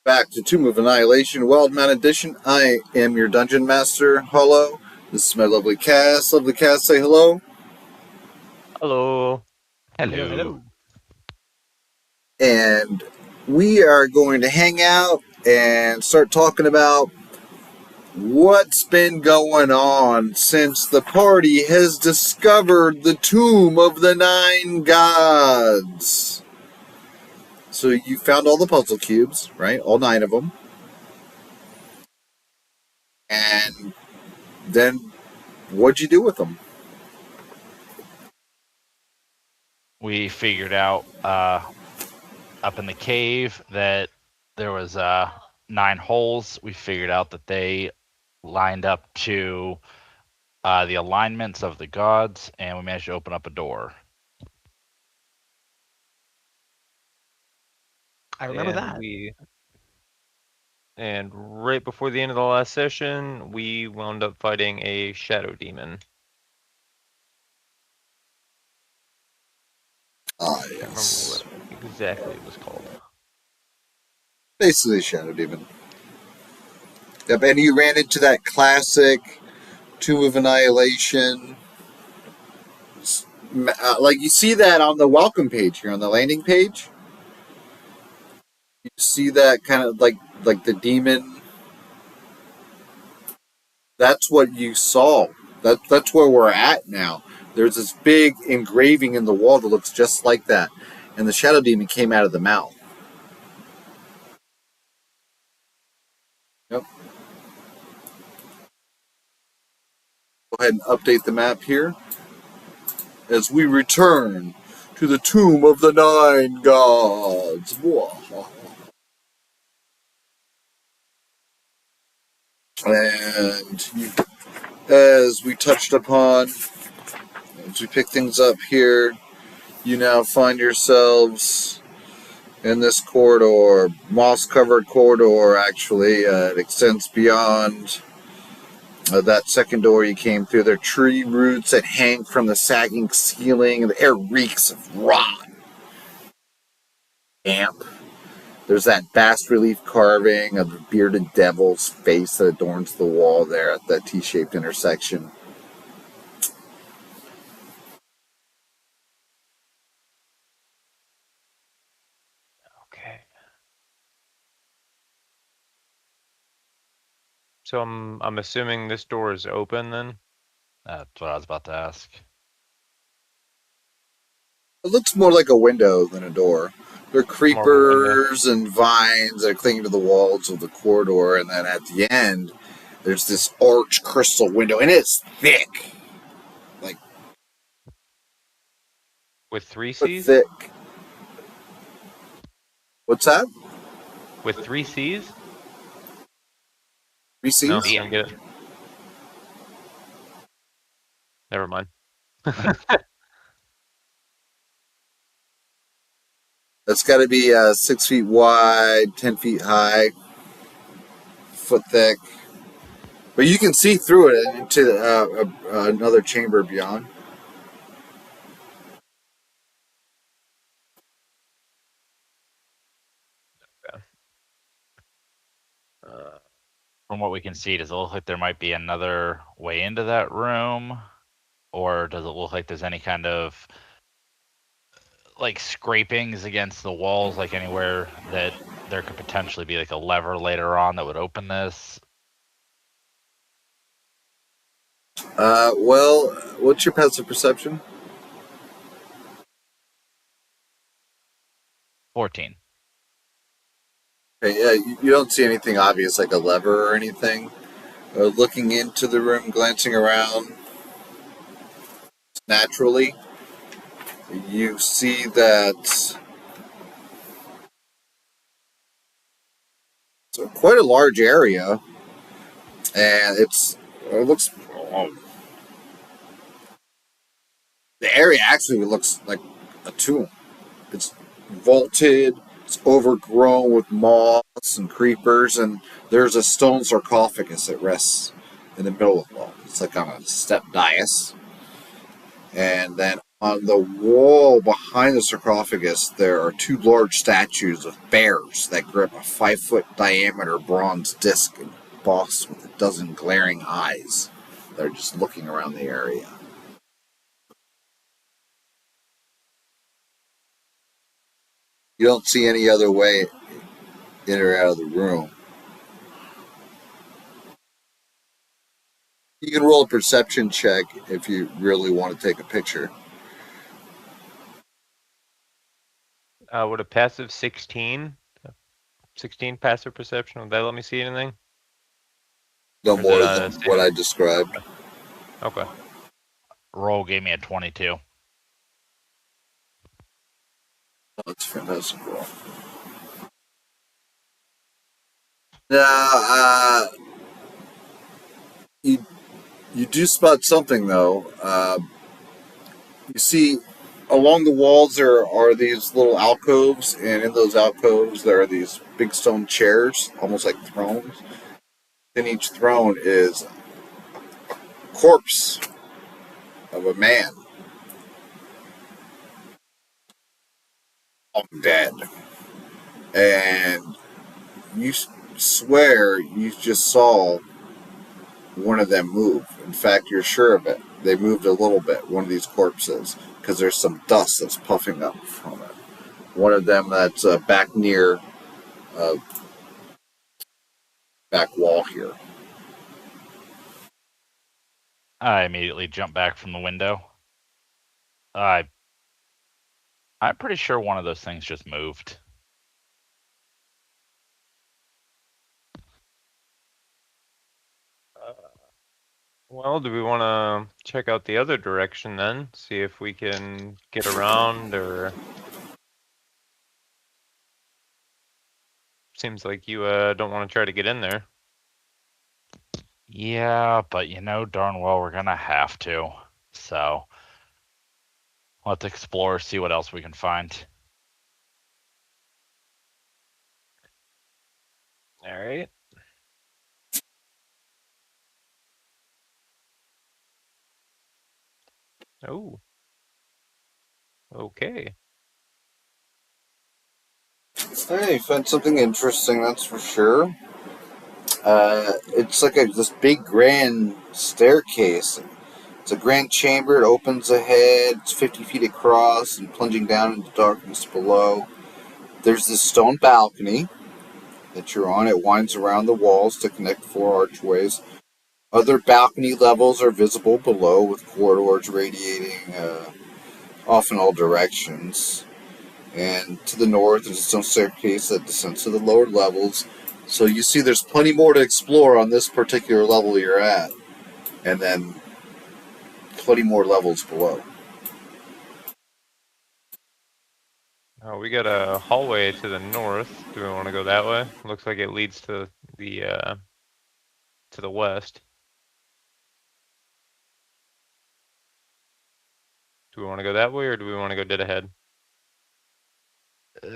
Back to Tomb of Annihilation, Wildemount Edition. I am your Dungeon Master, Hollow. This is my lovely cast. Lovely cast, say hello. Hello. Hello. And we are going to hang out and start talking about what's been going on since the party has discovered the Tomb of the Nine Gods. So you found all the puzzle cubes, right? All 9 of them. And then what'd you do with them? We figured out up in the cave that there was 9 holes. We figured out that they lined up to the alignments of the gods, and we managed to open up a door. I remember that. And right before the end of the last session, we wound up fighting a shadow demon. Ah, I can't yes. remember what exactly it was called. Basically, Shadow Demon. Yep, and you ran into that classic Tomb of Annihilation. Like, you see that on the welcome page here, on the landing page. You see that kind of like the demon. That's what you saw. That's where we're at now. There's this big engraving in the wall that looks just like that. And the Shadow Demon came out of the mouth. Yep. Go ahead and update the map here as we return to the Tomb of the Nine Gods. And as we touched upon, as we pick things up here, you now find yourselves in this corridor, moss-covered corridor, actually. It extends beyond that second door you came through. There are tree roots that hang from the sagging ceiling, and the air reeks of rot. Damp. There's that bas-relief carving of the bearded devil's face that adorns the wall there at that T-shaped intersection. Okay. So I'm assuming this door is open then? That's what I was about to ask. It looks more like a window than a door. There are creepers and vines that are clinging to the walls of the corridor, and then at the end, there's this arched crystal window, and it's thick. Like, With 3 C's? thick. What's that? With 3 C's? 3 C's? No, I don't get it. Never mind. That's got to be 6 feet wide, 10 feet high, foot thick. But you can see through it into another chamber beyond. From what we can see, does it look like there might be another way into that room? Or does it look like there's any kind of like scrapings against the walls, like anywhere that there could potentially be like a lever later on that would open this? Well, what's your passive perception? 14. Okay, yeah, you don't see anything obvious like a lever or anything. Looking into the room, glancing around, naturally, you see that it's quite a large area, and it looks. The area actually looks like a tomb. It's vaulted. It's overgrown with moss and creepers, and there's a stone sarcophagus that rests in the middle of it all. It's like on a step dais. And then On the wall behind the sarcophagus, there are two large statues of bears that grip a 5-foot diameter bronze disc embossed with a dozen glaring eyes. They're just looking around the area. You don't see any other way in or out of the room. You can roll a perception check if you really want to take a picture. Would a passive 16 passive perception, would that let me see anything? No Or is more it, than same? what I described. Okay. Roll gave me a 22. That's fantastic roll. Now, you do spot something though. You see, along the walls there are these little alcoves, and in those alcoves there are these big stone chairs, almost like thrones. In each throne is a corpse of a man, long dead, and you swear you just saw one of them move. In fact, you're sure of it. They moved a little bit, one of these corpses, because there's some dust that's puffing up from it. One of them that's back near back wall here. I immediately jumped back from the window. I'm pretty sure one of those things just moved. Well, do we want to check out the other direction then? See if we can get around, or... Seems like you don't want to try to get in there. Yeah, but you know darn well we're gonna have to. So let's explore, see what else we can find. All right. Oh. Okay. Hey, you found something interesting, that's for sure. It's like this big grand staircase. It's a grand chamber. It opens ahead. It's 50 feet across and plunging down into darkness below. There's this stone balcony that you're on. It winds around the walls to connect 4 archways. Other balcony levels are visible below with corridors radiating off in all directions. And to the north, there's a stone staircase that descends to the lower levels. So you see there's plenty more to explore on this particular level you're at. And then plenty more levels below. We got a hallway to the north. Do we want to go that way? Looks like it leads to the west. Do we want to go that way, or do we want to go dead ahead? We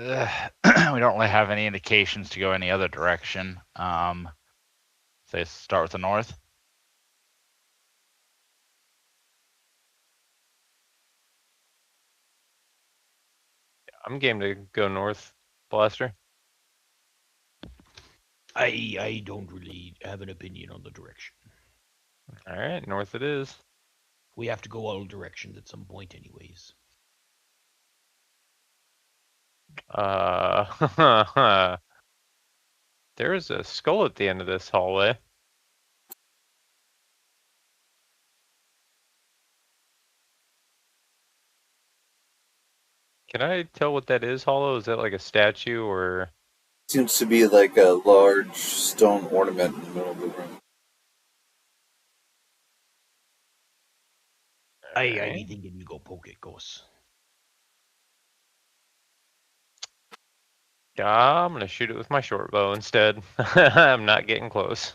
don't really have any indications to go any other direction. Say start with the north. I'm game to go north, Blaster. I don't really have an opinion on the direction. All right, north it is. We have to go all directions at some point anyways. There is a skull at the end of this hallway. Can I tell what that is, Hollow? Is that like a statue, or? Seems to be like a large stone ornament in the middle of the room. I be thinking we go poke it, Ghost. I'm gonna shoot it with my short bow instead. I'm not getting close.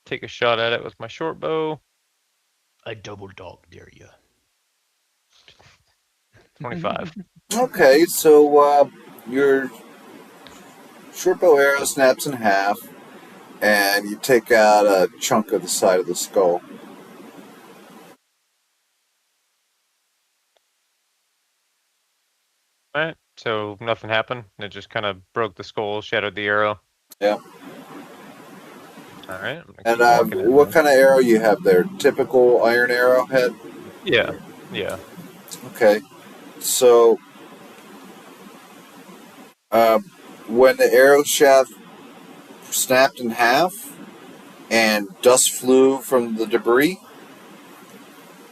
Take a shot at it with my short bow. I double dog dare you. 25. Okay, so you're Short bow arrow snaps in half, and you take out a chunk of the side of the skull. Alright, so nothing happened. It just kind of broke the skull, shattered the arrow. Yeah. Alright, I'm gonna And keep walking in what then. kind of arrow you have there? Typical iron arrowhead? Yeah, yeah. Okay. So, when the arrow shaft snapped in half and dust flew from the debris,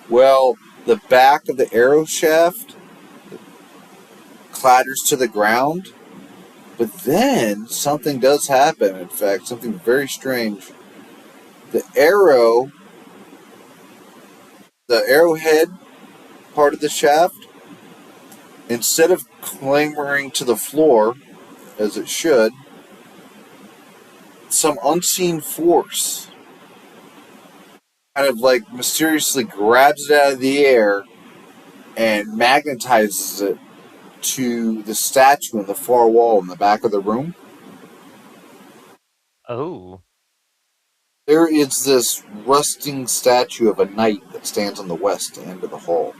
well, the back of the arrow shaft clatters to the ground, but then something does happen. In fact, something very strange. The arrowhead part of the shaft, instead of clambering to the floor as it should, some unseen force kind of like mysteriously grabs it out of the air and magnetizes it to the statue on the far wall in the back of the room. Oh. There is this rusting statue of a knight that stands on the west end of the hall.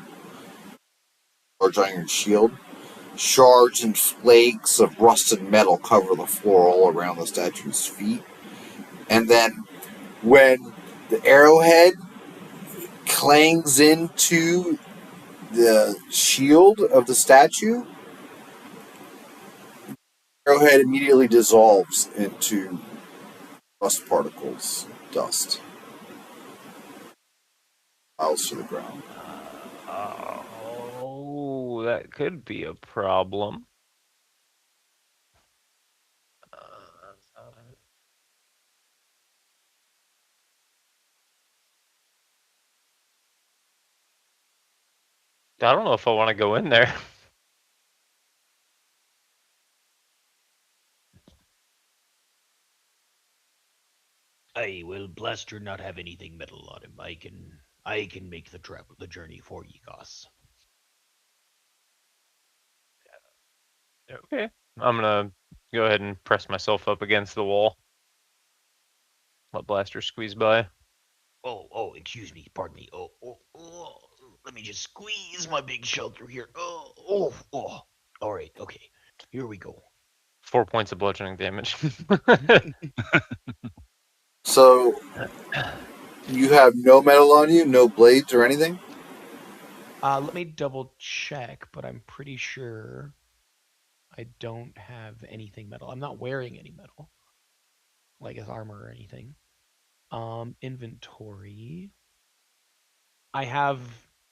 Large iron shield. Shards and flakes of rusted metal cover the floor all around the statue's feet. And then when the arrowhead clangs into the shield of the statue, arrowhead immediately dissolves into rust particles, dust, piles to the ground. Oh, that could be a problem. I don't know if I want to go in there. Aye, will Blaster not have anything metal on him? I can make the journey for ye, Goss. Okay. I'm gonna go ahead and press myself up against the wall. Let Blaster squeeze by. Oh, excuse me, pardon me. Oh, let me just squeeze my big shell through here. Oh. All right, okay. Here we go. 4 points of bludgeoning damage. So, you have no metal on you, no blades or anything? Let me double check, but I'm pretty sure I don't have anything metal. I'm not wearing any metal, like as armor or anything. Inventory. I have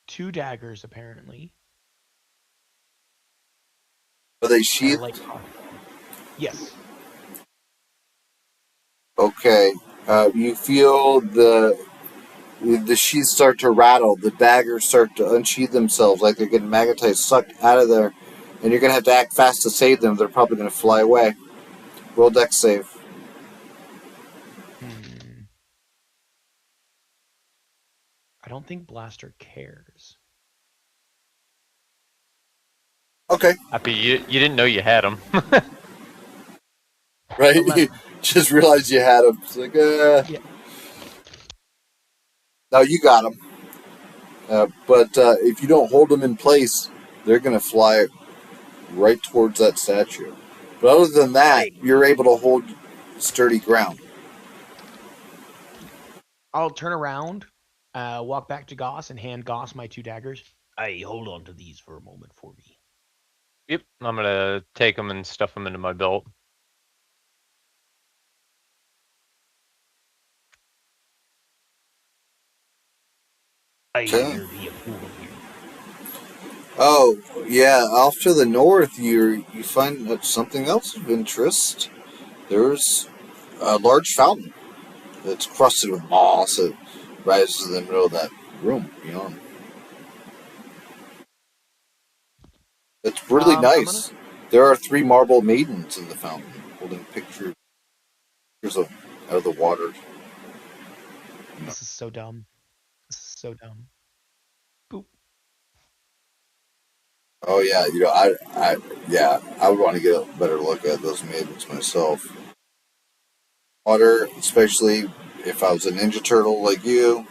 2 daggers apparently. Are they And sheathed? yes. Okay. You feel the sheaths start to rattle. The daggers start to unsheath themselves like they're getting magnetized, sucked out of there. And you're going to have to act fast to save them. They're probably going to fly away. Roll dex save. I don't think Blaster cares. Okay. Happy you didn't know you had them. Right? 11. You just realized you had them. It's like, Yeah. No, you got them. But if you don't hold them in place, they're going to fly right towards that statue. But other than that, you're able to hold sturdy ground. I'll turn around, walk back to Goss, and hand Goss my 2 daggers. Aye, hold on to these for a moment for me. Yep, I'm gonna take them and stuff them into my belt. Aye, Okay. there be a pool here. Oh, yeah. Off to the north, you find something else of interest. There's a large fountain that's crusted with moss. It rises in the middle of that room beyond. It's really nice. There are 3 marble maidens in the fountain holding pictures of out of the water. This is so dumb. This is so dumb. Boop. Oh yeah, Yeah, I would want to get a better look at those maidens myself. Water, especially if I was a Ninja Turtle like you,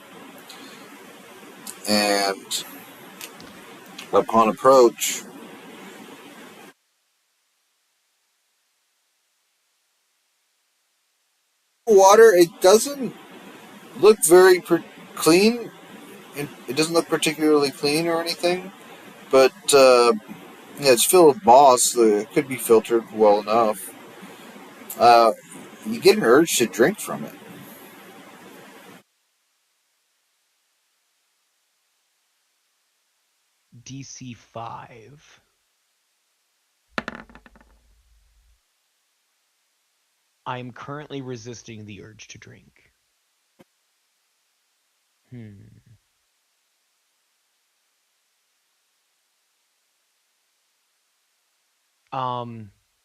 and upon approach, water, it doesn't look very clean. It doesn't look particularly clean or anything, but yeah, it's filled with moss. So it could be filtered well enough. You get an urge to drink from it. DC 5. I am currently resisting the urge to drink.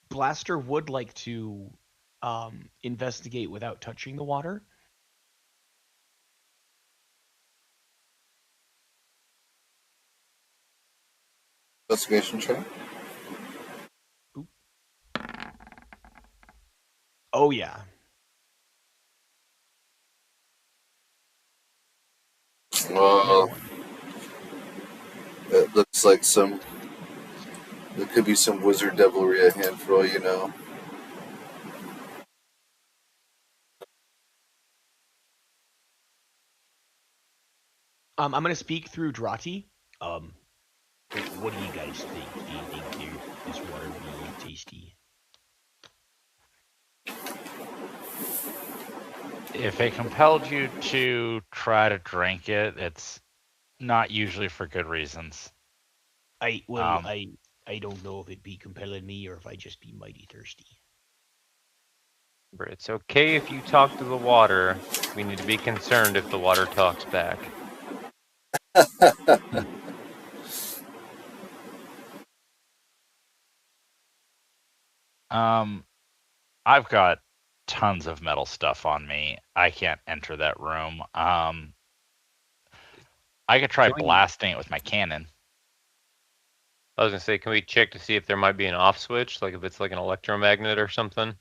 Blaster would like to investigate without touching the water. Investigation check. Oop. Oh yeah. Well, it looks like there could be some wizard devilry at hand for all you know. I'm gonna speak through Drati. What do you guys think? Do you think this water be tasty? If it compelled you to try to drink it, it's not usually for good reasons. I don't know if it be compelling me or if I just be mighty thirsty. It's okay if you talk to the water. We need to be concerned if the water talks back. I've got tons of metal stuff on me. I can't enter that room. I could try blasting it with my cannon. I was gonna say, can we check to see if there might be an off switch, like if it's like an electromagnet or something?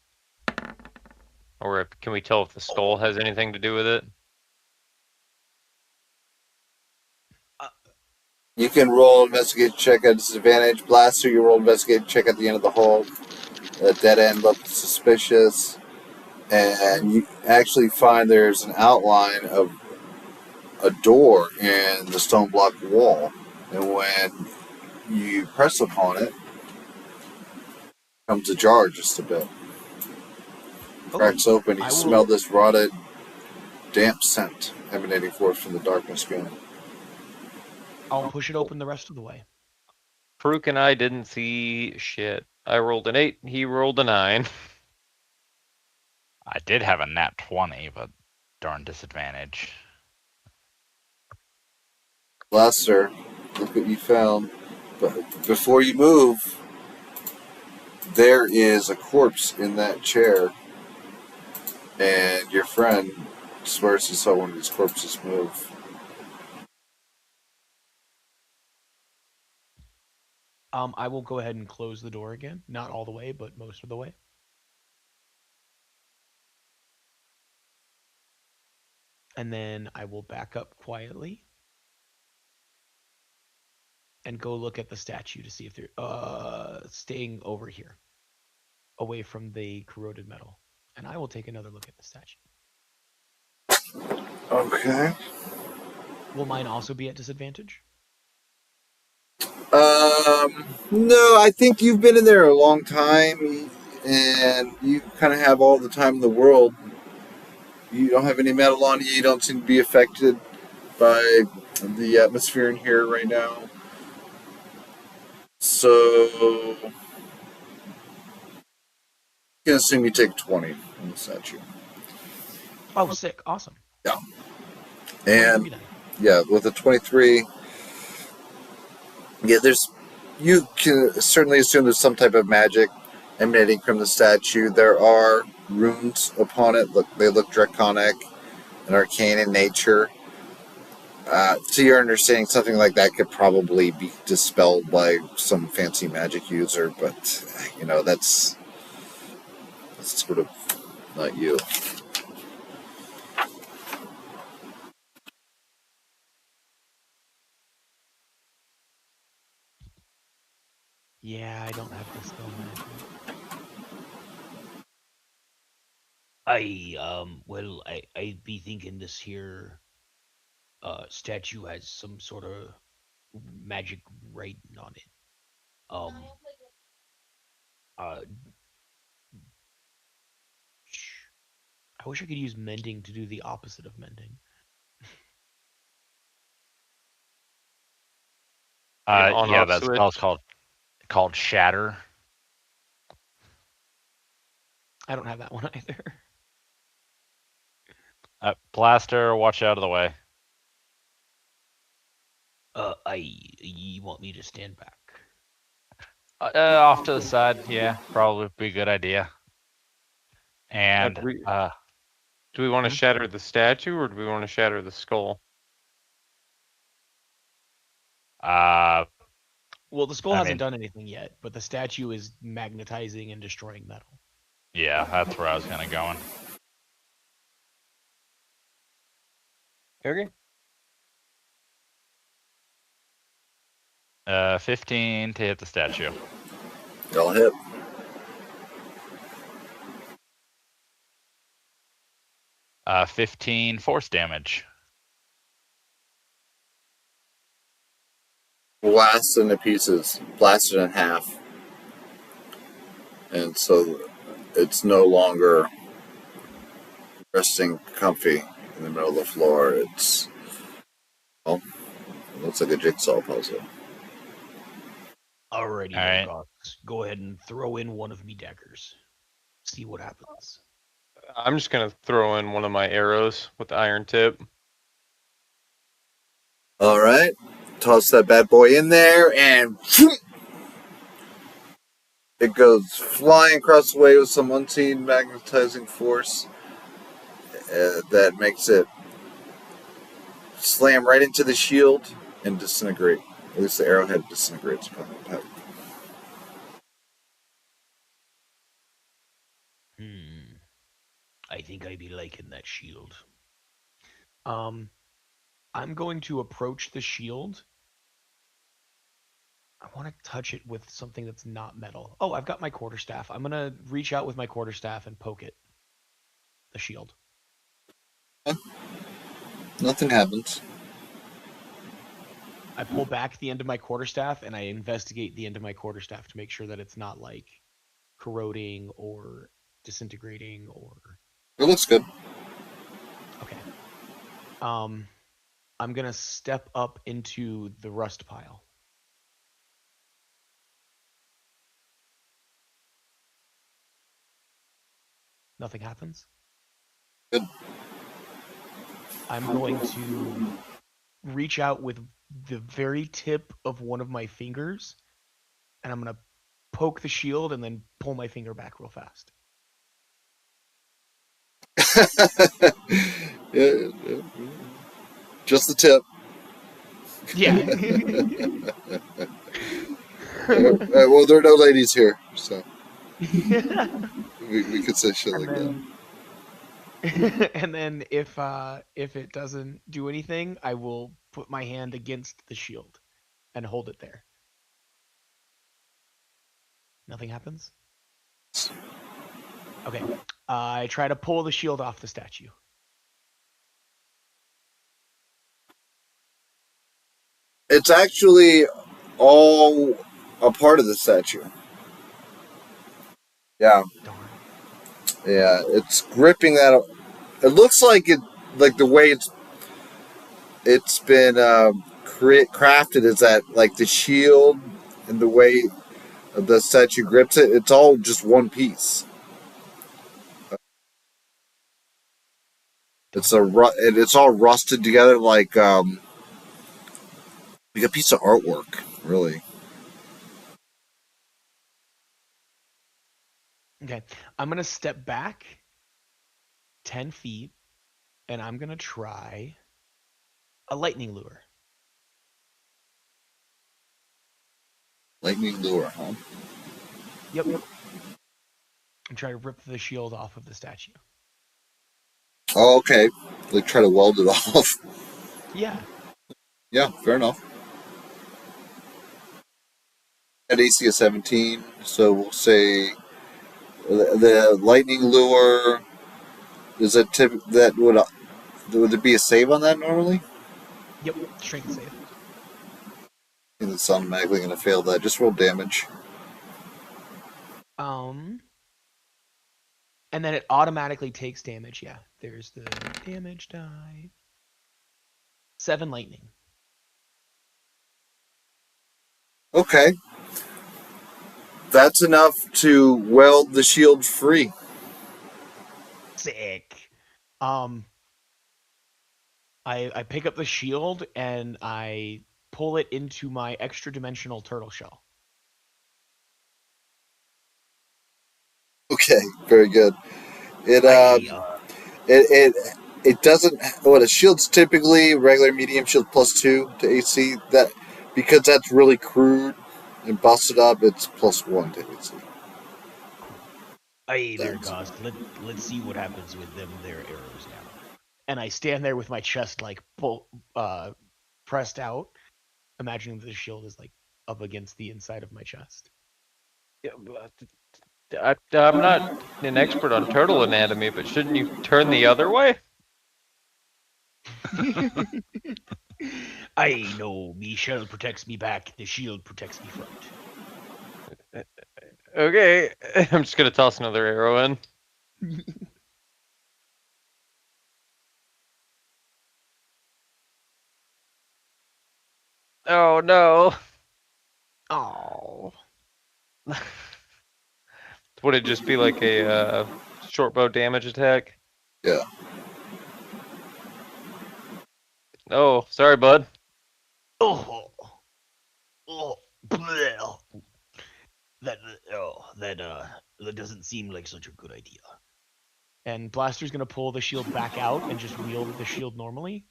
Or can we tell if the skull has anything to do with it? You can roll investigate check at disadvantage. Blaster, you roll investigate check at the end of the hall. Dead end looked suspicious. And you actually find there's an outline of a door in the stone block wall. And when you press upon it, comes ajar just a bit. Cracks open, you smell this rotted, damp scent emanating forth from the darkness beyond. I'll push it open the rest of the way. Farouk and I didn't see shit. I rolled an 8, he rolled a 9. I did have a nat 20, but darn disadvantage. Blaster, look what you found. But before you move, there is a corpse in that chair. And your friend swears he saw one of these corpses move. I will go ahead and close the door again. Not all the way, but most of the way. And then I will back up quietly and go look at the statue to see if they're staying over here, away from the corroded metal. And I will take another look at the statue. Okay. Will mine also be at disadvantage? No, I think you've been in there a long time, and you kind of have all the time in the world. You don't have any metal on you. You don't seem to be affected by the atmosphere in here right now. So, you can assume you take 20 on the statue. Oh, sick. Awesome. Yeah. And, yeah, with a 23, yeah, you can certainly assume there's some type of magic emanating from the statue. There are runes upon it. They look draconic and arcane in nature. to your understanding, something like that could probably be dispelled by some fancy magic user, but that's sort of not you. Yeah, I don't have dispel magic. I'd be thinking this here statue has some sort of magic writing on it. Uh, I wish I could use mending to do the opposite of mending. Yeah, on-off that switch. spell's called Shatter. I don't have that one either. Blaster, watch out of the way. you want me to stand back? Off to the side, yeah, probably be a good idea. And Do we want to shatter the statue or do we want to shatter the skull? Well, the skull I hasn't mean- done anything yet, but the statue is magnetizing and destroying metal. yeah, that's where I was kind of going. Okay. 15 to hit the statue. Y'all hit. Uh, 15 force damage. Blasted into pieces, blasted in half. And so it's no longer resting comfy in the middle of the floor. It looks like a jigsaw puzzle. Alrighty, All right. Goss. Go ahead and throw in one of me daggers. See what happens. I'm just gonna throw in one of my arrows with the iron tip. All right, toss that bad boy in there, and it goes flying across the way with some unseen magnetizing force that makes it slam right into the shield and disintegrate. At least the arrowhead disintegrates upon impact. I think I'd be liking that shield. I'm going to approach the shield. I want to touch it with something that's not metal. Oh, I've got my quarterstaff. I'm going to reach out with my quarterstaff and poke it. The shield. Nothing happens. I pull back the end of my quarterstaff and I investigate the end of my quarterstaff to make sure that it's not like corroding or disintegrating or. It looks good. Okay. I'm gonna step up into the rust pile. Nothing happens. Good. I'm going to reach out with the very tip of one of my fingers, and I'm gonna poke the shield and then pull my finger back real fast. Yeah. Just the tip. Yeah. Well, there are no ladies here, so we could say shit like that. And then if it doesn't do anything, I will put my hand against the shield and hold it there. Nothing happens? Okay. I try to pull the shield off the statue. It's actually all a part of the statue. Yeah. Darn. Yeah, it's gripping that. It looks like the way it's been crafted is that like the shield and the way the statue grips it. It's all just one piece. It's all rusted together like a piece of artwork, really. Okay. I'm gonna step back 10 feet, and I'm gonna try A lightning lure. Lightning lure, huh? Yep. And try to rip the shield off of the statue. Oh, okay. Like try to weld it off. Yeah. Yeah, fair enough. At AC of 17, so we'll say the lightning lure. Is that that would there be a save on that normally? Yep. Strength save. I think it's automatically going to fail that. Just roll damage. And then it automatically takes damage. Yeah. There's the damage die. 7 lightning. Okay. That's enough to weld the shield free. Sick. I pick up the shield and I pull it into my extra dimensional turtle shell. Okay, very good. It it doesn't. What a shield's typically regular medium shield +2 to AC. That because that's really crude and busted up. It's +1 to AC. Aye there, Thanks. Goss. Let's see what happens with them their arrows now. And I stand there with my chest like pressed out, imagining that the shield is like up against the inside of my chest. Yeah, I'm not an expert on turtle anatomy, but shouldn't you turn the other way? I know me shell protects me back, the shield protects me front. Okay, I'm just gonna toss another arrow in. Oh no! Oh. Would it just be like a short bow damage attack? Yeah. Oh, sorry, bud. Oh, oh, bleh. That doesn't seem like such a good idea. And Blaster's gonna pull the shield back out and just wield the shield normally.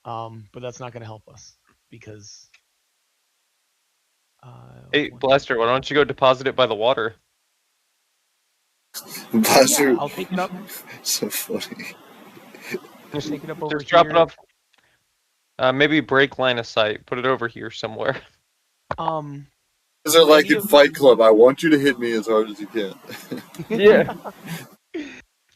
But that's not gonna help us because. Hey, Blaster, why don't you go deposit it by the water? Blaster. Yeah, I'll take it up. So funny. Just take it up over Just drop it here. off. Maybe break line of sight. Put it over here somewhere. Is it like in Fight Club? I want you to hit me as hard as you can. Yeah.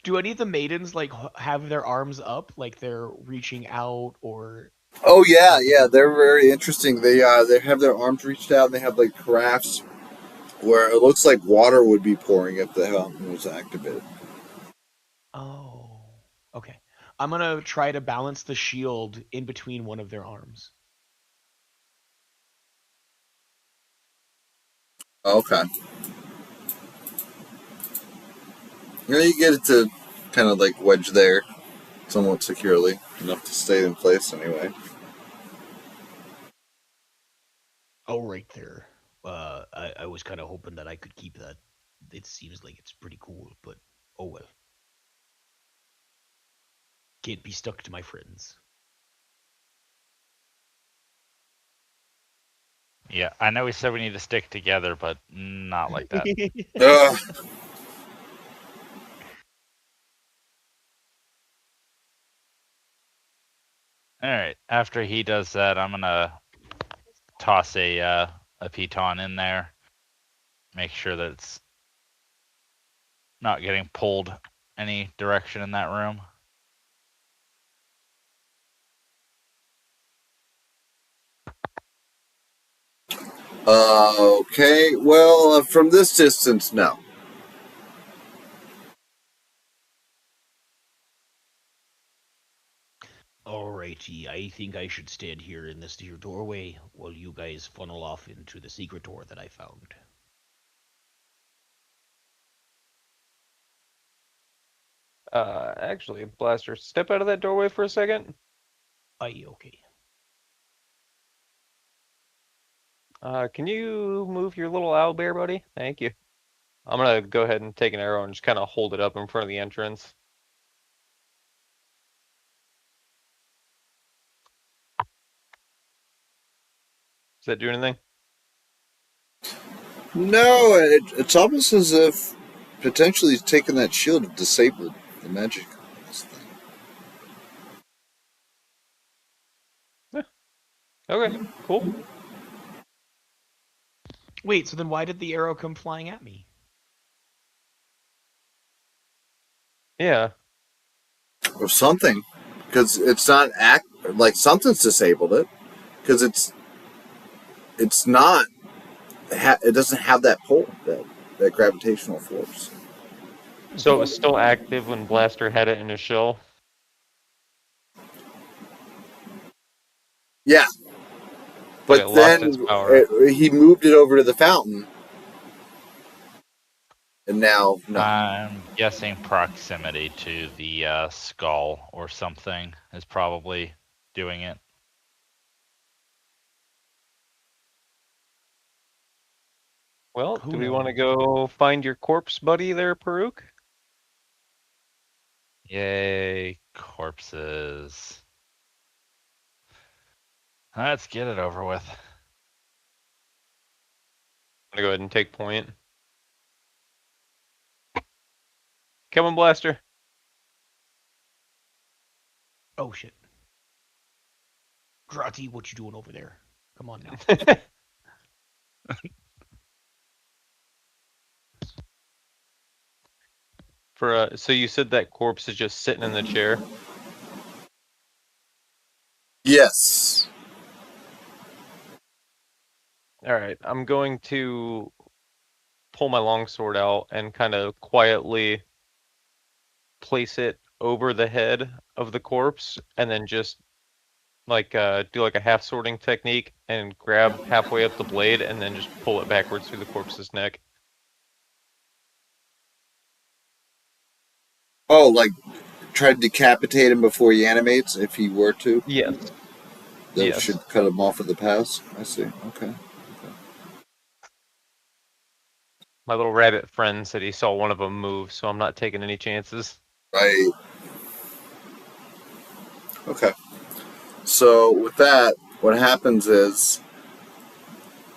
Do any of the maidens like have their arms up, like they're reaching out, or? Oh yeah, yeah. They're very interesting. They have their arms reached out and they have like crafts where it looks like water would be pouring if the helmet was activated. Oh, okay. I'm gonna try to balance the shield in between one of their arms. Okay. Yeah, you get it to kind of like wedge there somewhat securely, enough to stay in place anyway. Oh, right there. I was kind of hoping that I could keep that. It seems like it's pretty cool, but oh well. Can't be stuck to my friends. Yeah, I know we said we need to stick together, but not like that. All right. After he does that, I'm gonna toss a piton in there. Make sure that it's not getting pulled any direction in that room. Okay, well, from this distance, no. Alrighty, I think I should stand here in this here doorway while you guys funnel off into the secret door that I found. Actually, Blaster, step out of that doorway for a second. Aye, okay. Can you move your little owlbear, buddy? Thank you. I'm gonna go ahead and take an arrow and just kind of hold it up in front of the entrance. that do anything? No, it's almost as if potentially taking that shield have disabled the magic on this thing. Okay, cool. Wait, so then why did the arrow come flying at me? Yeah. Or something. Because it's not like something's disabled it. Because it's not. It doesn't have that pull, that gravitational force. So it was still active when Blaster had it in his shell. Yeah. But But it lost its then power. he moved it over to the fountain. And now, no. I'm guessing proximity to the skull or something is probably doing it. Well, Who do we want to knows? go find your corpse buddy there, Peruk? Yay, corpses. Let's get it over with. I'm gonna go ahead and take point. Come on, Blaster. Oh shit. Grati, what you doing over there? Come on now. So you said that corpse is just sitting in the chair? Yes. Alright, I'm going to pull my longsword out and kind of quietly place it over the head of the corpse and then just like do like a half sorting technique and grab halfway up the blade and then just pull it backwards through the corpse's neck. Oh, like try to decapitate him before he animates if he were to? Yes. That Yes. should cut him off at the pass? I see. Okay. My little rabbit friend said he saw one of them move, so I'm not taking any chances. Right. Okay. So with that, what happens is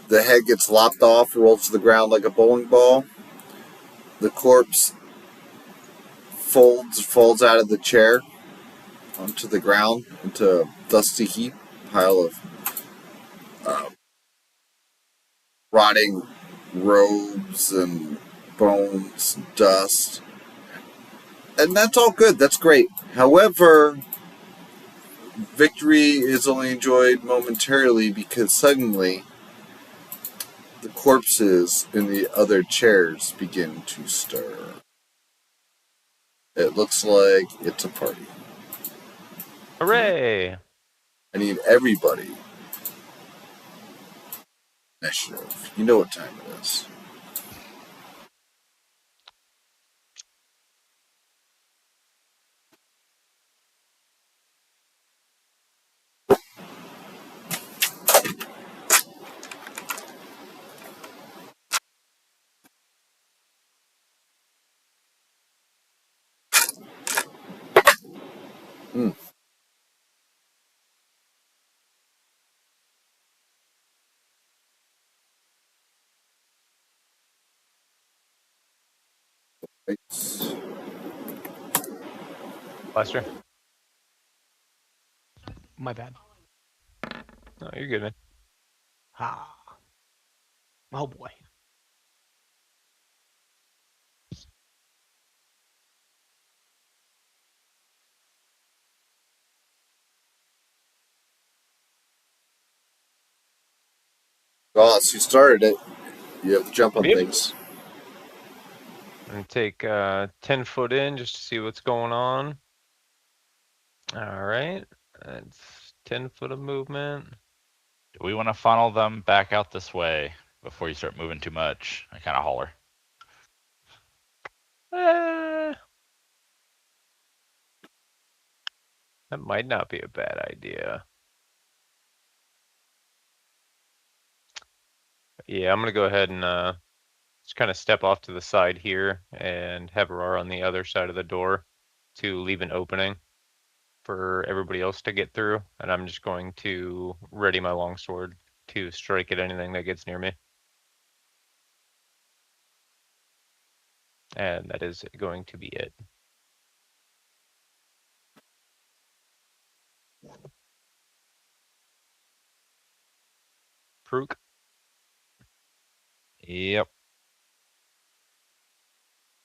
the head gets lopped off, rolls to the ground like a bowling ball. The corpse falls out of the chair onto the ground into a dusty heap, pile of rotting robes and bones, and dust. And that's all good. That's great. However, victory is only enjoyed momentarily because suddenly the corpses in the other chairs begin to stir. It looks like it's a party. Hooray! I need everybody. Initiative. You know what time it is. Right. Blaster? My bad. No, you're good, man. Ha. Oh boy. Boss, you started it. You have to jump on Yep. things. I'm gonna take 10 foot in just to see what's going on. Alright. That's 10 foot of movement. Do we want to funnel them back out this way before you start moving too much? I kind of holler. That might not be a bad idea. Yeah, I'm gonna go ahead and just kind of step off to the side here and have Aurora on the other side of the door to leave an opening for everybody else to get through. And I'm just going to ready my longsword to strike at anything that gets near me. And that is going to be it. Prook. Yep.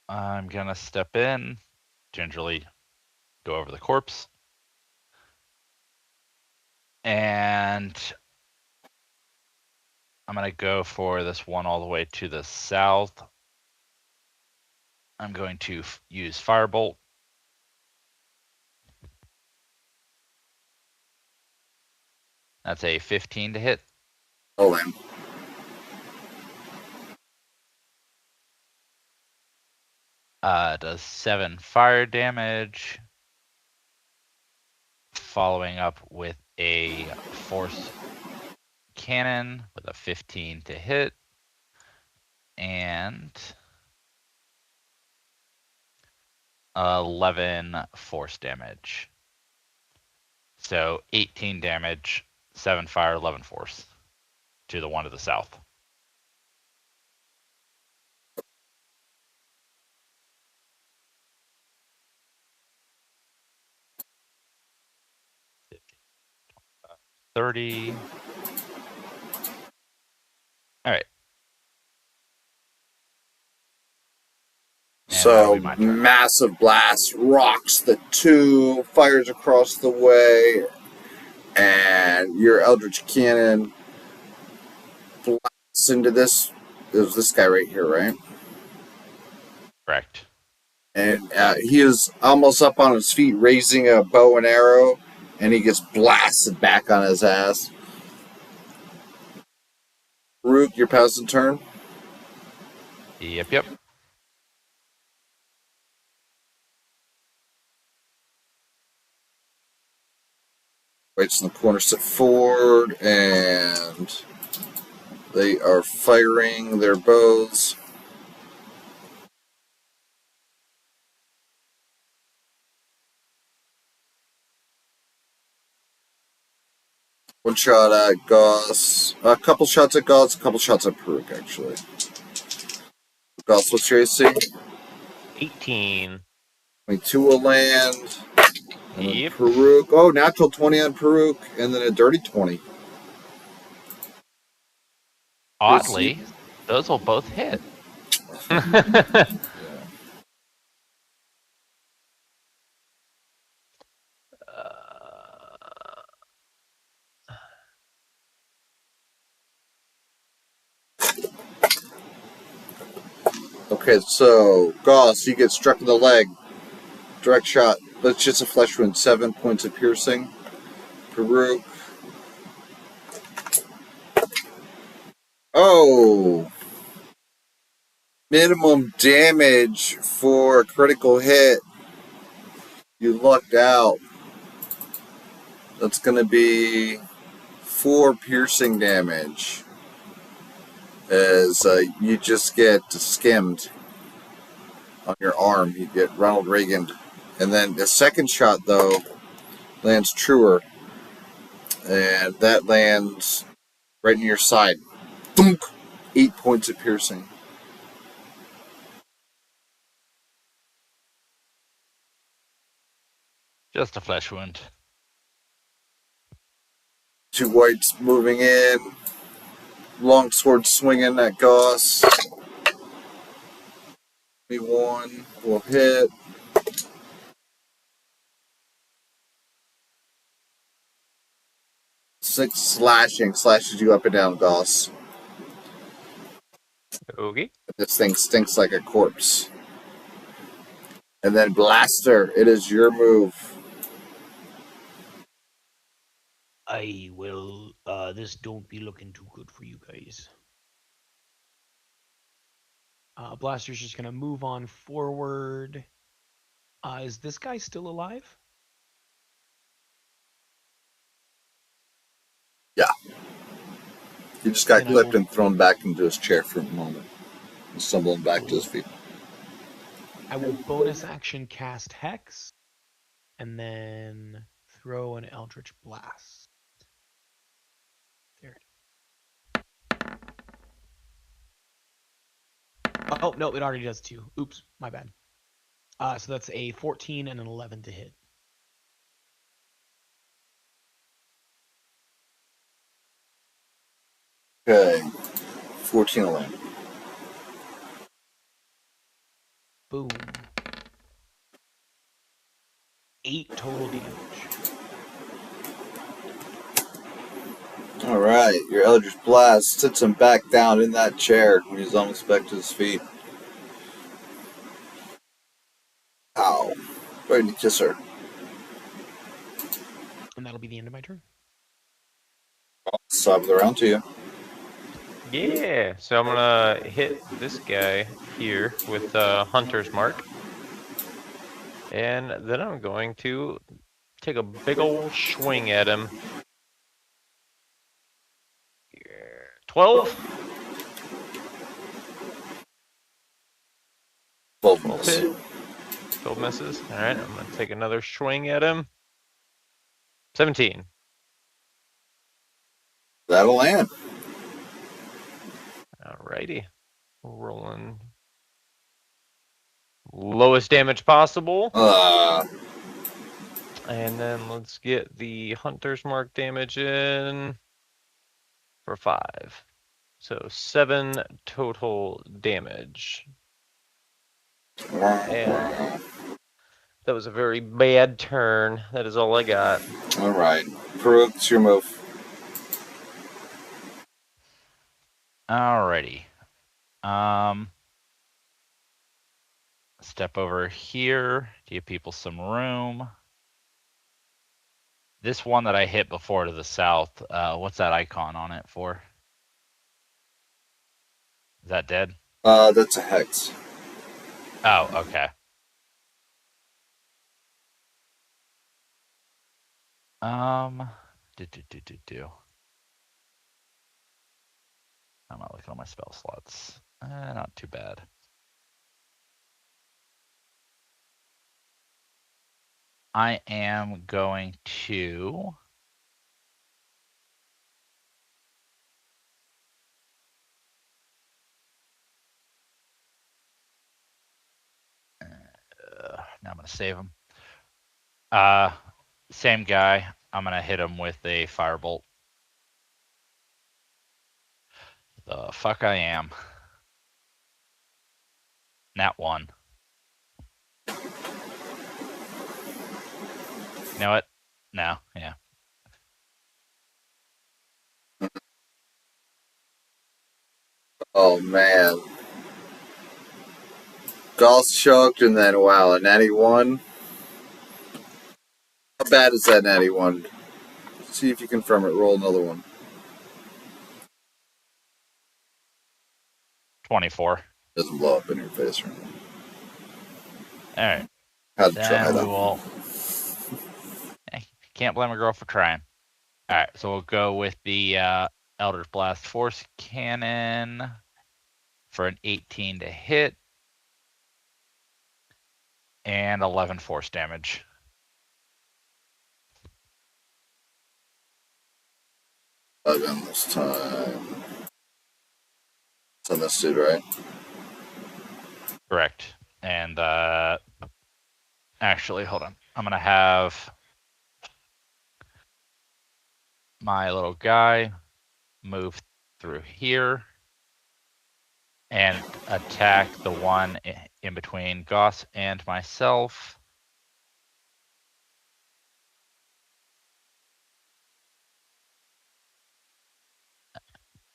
I'm gonna step in, gingerly go over the corpse, and I'm gonna go for this one all the way to the south. I'm going to use Firebolt. That's a 15 to hit. Oh, man. Does 7 fire damage. Following up with a force cannon with a 15 to hit. And 11 force damage. So 18 damage, 7 fire, 11 force to the one to the south. $30. All right. And that'll So, be my turn. massive blast rocks the two, fires across the way, and your Eldritch Cannon blasts into this. It was this guy right here, right? Correct. And he is almost up on his feet, raising a bow and arrow, and he gets blasted back on his ass. Rook, your passing turn. Yep. Waits in the corner, step forward, and they are firing their bows. One shot at Goss, a couple shots at Goss, a couple shots at Peruk, actually. Goss, what's your AC? 18. 22 will land. And then Yep. Peruk. Oh, natural 20 on Peruk, and then a dirty 20. Oddly, those will both hit. Okay, so Goss, you get struck in the leg. Direct shot, but it's just a flesh wound. 7 points of piercing. Peruk. Oh! Minimum damage for a critical hit. You lucked out. That's going to be 4 piercing damage. As you just get skimmed on your arm. You get Ronald Reagan. And then the second shot, though, lands truer. And that lands right in your side. Thunk! 8 points of piercing. Just a flesh wound. 2 whites moving in. Longsword swinging at Goss. 21 will hit. 6 slashing slashes you up and down, Goss. Okay. This thing stinks like a corpse. And then Blaster, it is your move. I will. This don't be looking too good for you guys. Blaster's just gonna move on forward. Is this guy still alive? Yeah. He just got Then I clipped will- and thrown back into his chair for a moment. And stumbling back to his feet. I will bonus action cast Hex, and then throw an Eldritch Blast. There. Oh, no, it already does 2. Oops, my bad. So that's a 14 and an 11 to hit. Okay. 14 11. Boom. 8 total damage. Alright, your Eldritch Blast sits him back down in that chair when he's almost back to his feet. Ow. Ready to kiss her. And that'll be the end of my turn. Top of the round to you. Yeah. So I'm gonna hit this guy here with Hunter's Mark. And then I'm going to take a big old swing at him. 12. 12 12 miss. hit. 12 misses. Alright, I'm gonna take another swing at him. 17. That'll land. Alrighty. Rolling lowest damage possible. And then let's get the Hunter's Mark damage in for 5. So 7 total damage. And that was a very bad turn. That is all I got. Alright. Farouk, it's your move. Alrighty. Step over here to give people some room. This one that I hit before to the south, what's that icon on it for? Is that dead? That's a hex. Oh, okay. Do. I'm not looking at my spell slots. Not too bad. I am going to now I'm going to save him. Same guy. I'm going to hit him with a firebolt. The fuck I am. Nat 1. You know what? No, yeah. Oh, man. Goss choked, and then, wow, a natty 1. How bad is that natty 1? See if you confirm it. Roll another one. 24. Doesn't blow up in your face or anything. Alright. Had to try Then we that. will. Can't blame a girl for trying. Alright, so we'll go with the Eldritch Blast Force Cannon for an 18 to hit. And 11 force damage. Again this time. It's on this dude, right? Correct. And actually, hold on. I'm gonna have my little guy move through here and attack the one in between Goss and myself.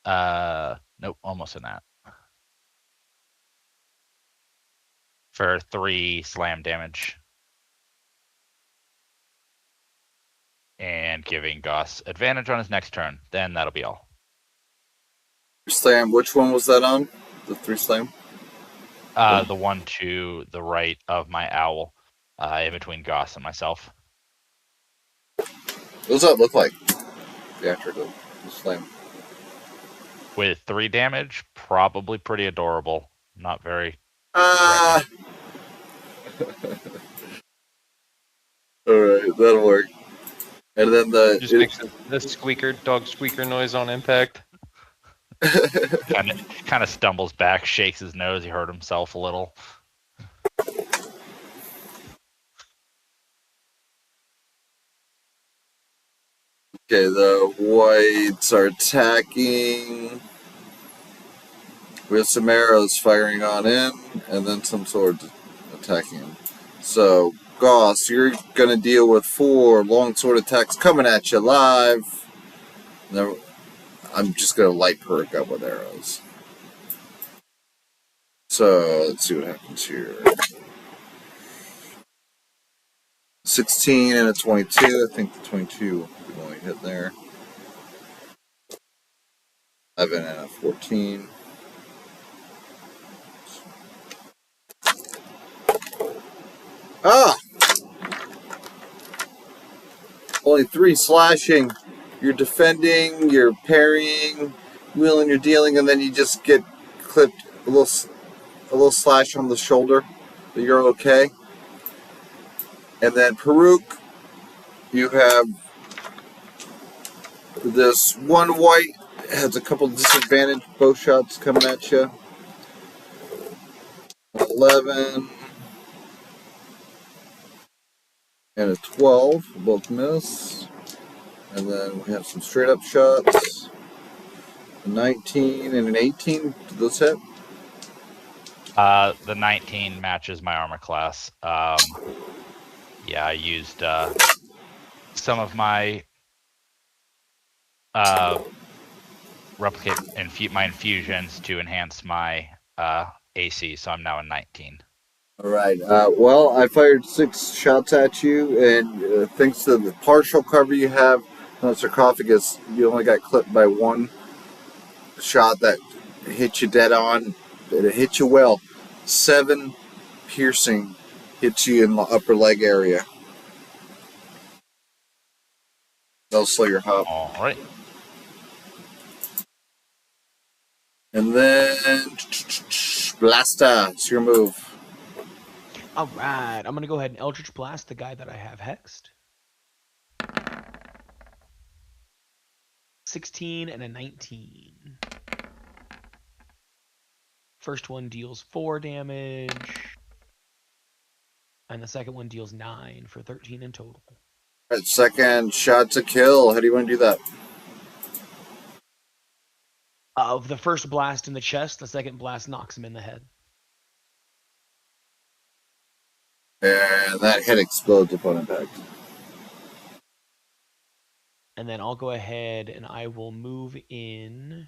Nope, almost in that. For 3 slam damage. And giving Goss advantage on his next turn. Then that'll be all. Slam, which one was that on? The 3 slam? The one to the right of my owl, in between Goss and myself. What does that look like? After the slam. With 3 damage, probably pretty adorable. Not very. Alright, that'll work. And then Just makes the squeaker, dog squeaker noise on impact. Kind of stumbles back, shakes his nose. He hurt himself a little. Okay, the whites are attacking with some arrows firing on him, and then some swords attacking him. So, Goss, you're gonna deal with 4 longsword attacks coming at you live. Now, I'm just gonna light perk up with arrows. So, let's see what happens here. 16 and a 22. I think the 22 would only hit there. 11 and a 14. Ah! Only 3 slashing. You're defending, you're parrying, wheeling, you're dealing, and then you just get clipped a little slash on the shoulder. But you're okay. And then Peruk, you have this one white has a couple disadvantaged bow shots coming at you. 11 and a 12, both miss. And then we have some straight up shots. A 19 and an 18. Did those hit? The 19 matches my armor class. Yeah, I used some of my replicate my infusions to enhance my AC, so I'm now a 19. All right. Well, I fired 6 shots at you, and thanks to the partial cover you have on the sarcophagus, you only got clipped by 1 shot that hit you dead on. It hit you well. 7 piercing hits you in the upper leg area. That'll slow your hop. All right. And then Blasta, it's your move. All right, I'm gonna go ahead and Eldritch Blast the guy that I have hexed. 16 and a 19. First one deals 4 damage, and the second one deals 9 for 13 in total. All right, second shot to kill. How do you want to do that? Of the first blast in the chest, the second blast knocks him in the head. And that head explodes upon impact. And then I'll go ahead and I will move in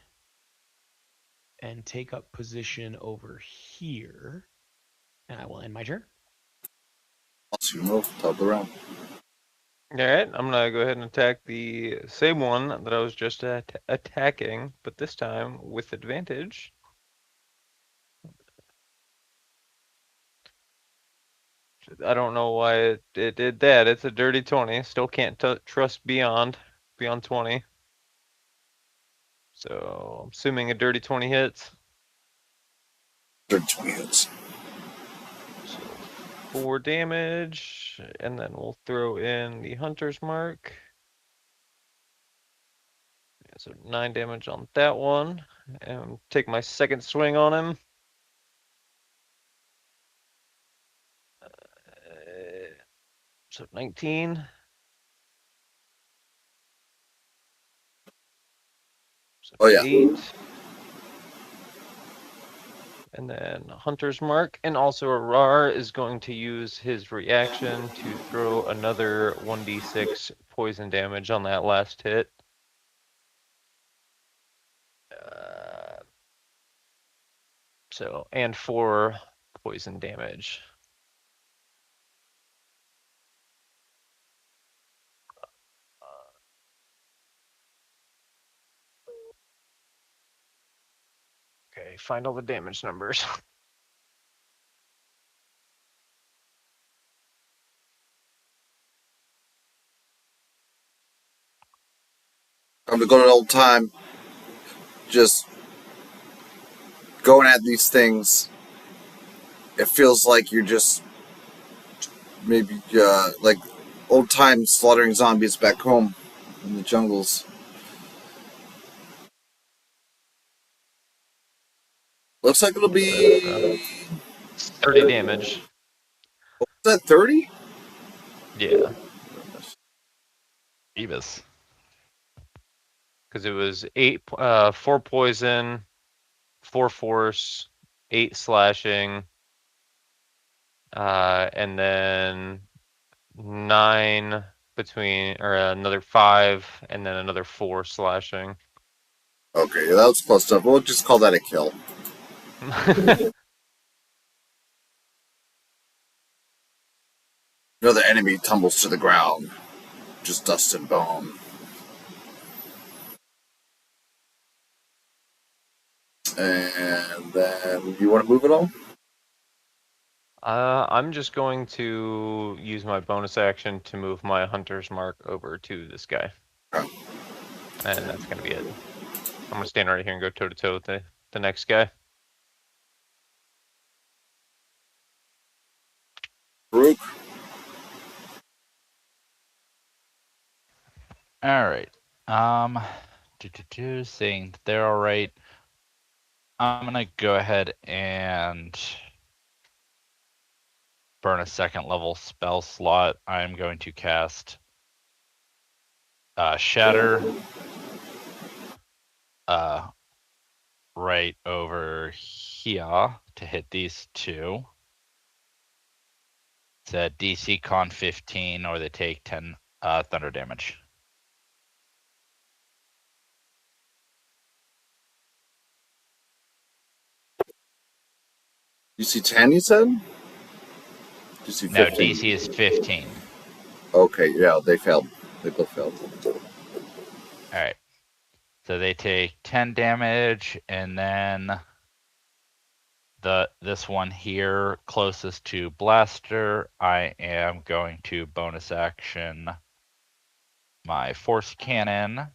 and take up position over here. And I will end my turn. Also, your move, top of the round. Alright, I'm gonna go ahead and attack the same one that I was just attacking, but this time with advantage. I don't know why it did that. It's a dirty 20. Still can't trust beyond 20. So I'm assuming a dirty 20 hits. Dirty 20 hits. So 4 damage, and then we'll throw in the hunter's mark. Yeah, so 9 damage on that one, and take my second swing on him. So 19. So Oh, yeah. 8. And then Hunter's Mark. And also Arar is going to use his reaction to throw another 1d6 poison damage on that last hit. And 4 poison damage. Okay, find all the damage numbers. I'm going to go to an old time. Just going at these things. It feels like you're just maybe like old time slaughtering zombies back home in the jungles. Looks like it'll be 30 damage. Is that 30? Yeah, Beavis. because it was 4 poison, 4 force, 8 slashing, and then 9 between, or another 5, and then another 4 slashing. Okay, that was close enough. We'll just call that a kill. Another enemy tumbles to the ground. Just dust and bone. And then, you want to move it all? I'm just going to use my bonus action to move my hunter's mark over to this guy. Okay. And that's going to be it. I'm going to stand right here and go toe to toe with the next guy. Rook. All right. Saying that they're all right. I'm gonna go ahead and burn a second level spell slot. I'm going to cast Shatter right over here to hit these two. It's a DC Con 15, or they take 10 thunder damage. You see 10, you said? You see 15? No, DC is 15. Okay, yeah, they failed. They both failed. All right. So they take 10 damage, and then this one here closest to Blaster, I am going to bonus action my Force Cannon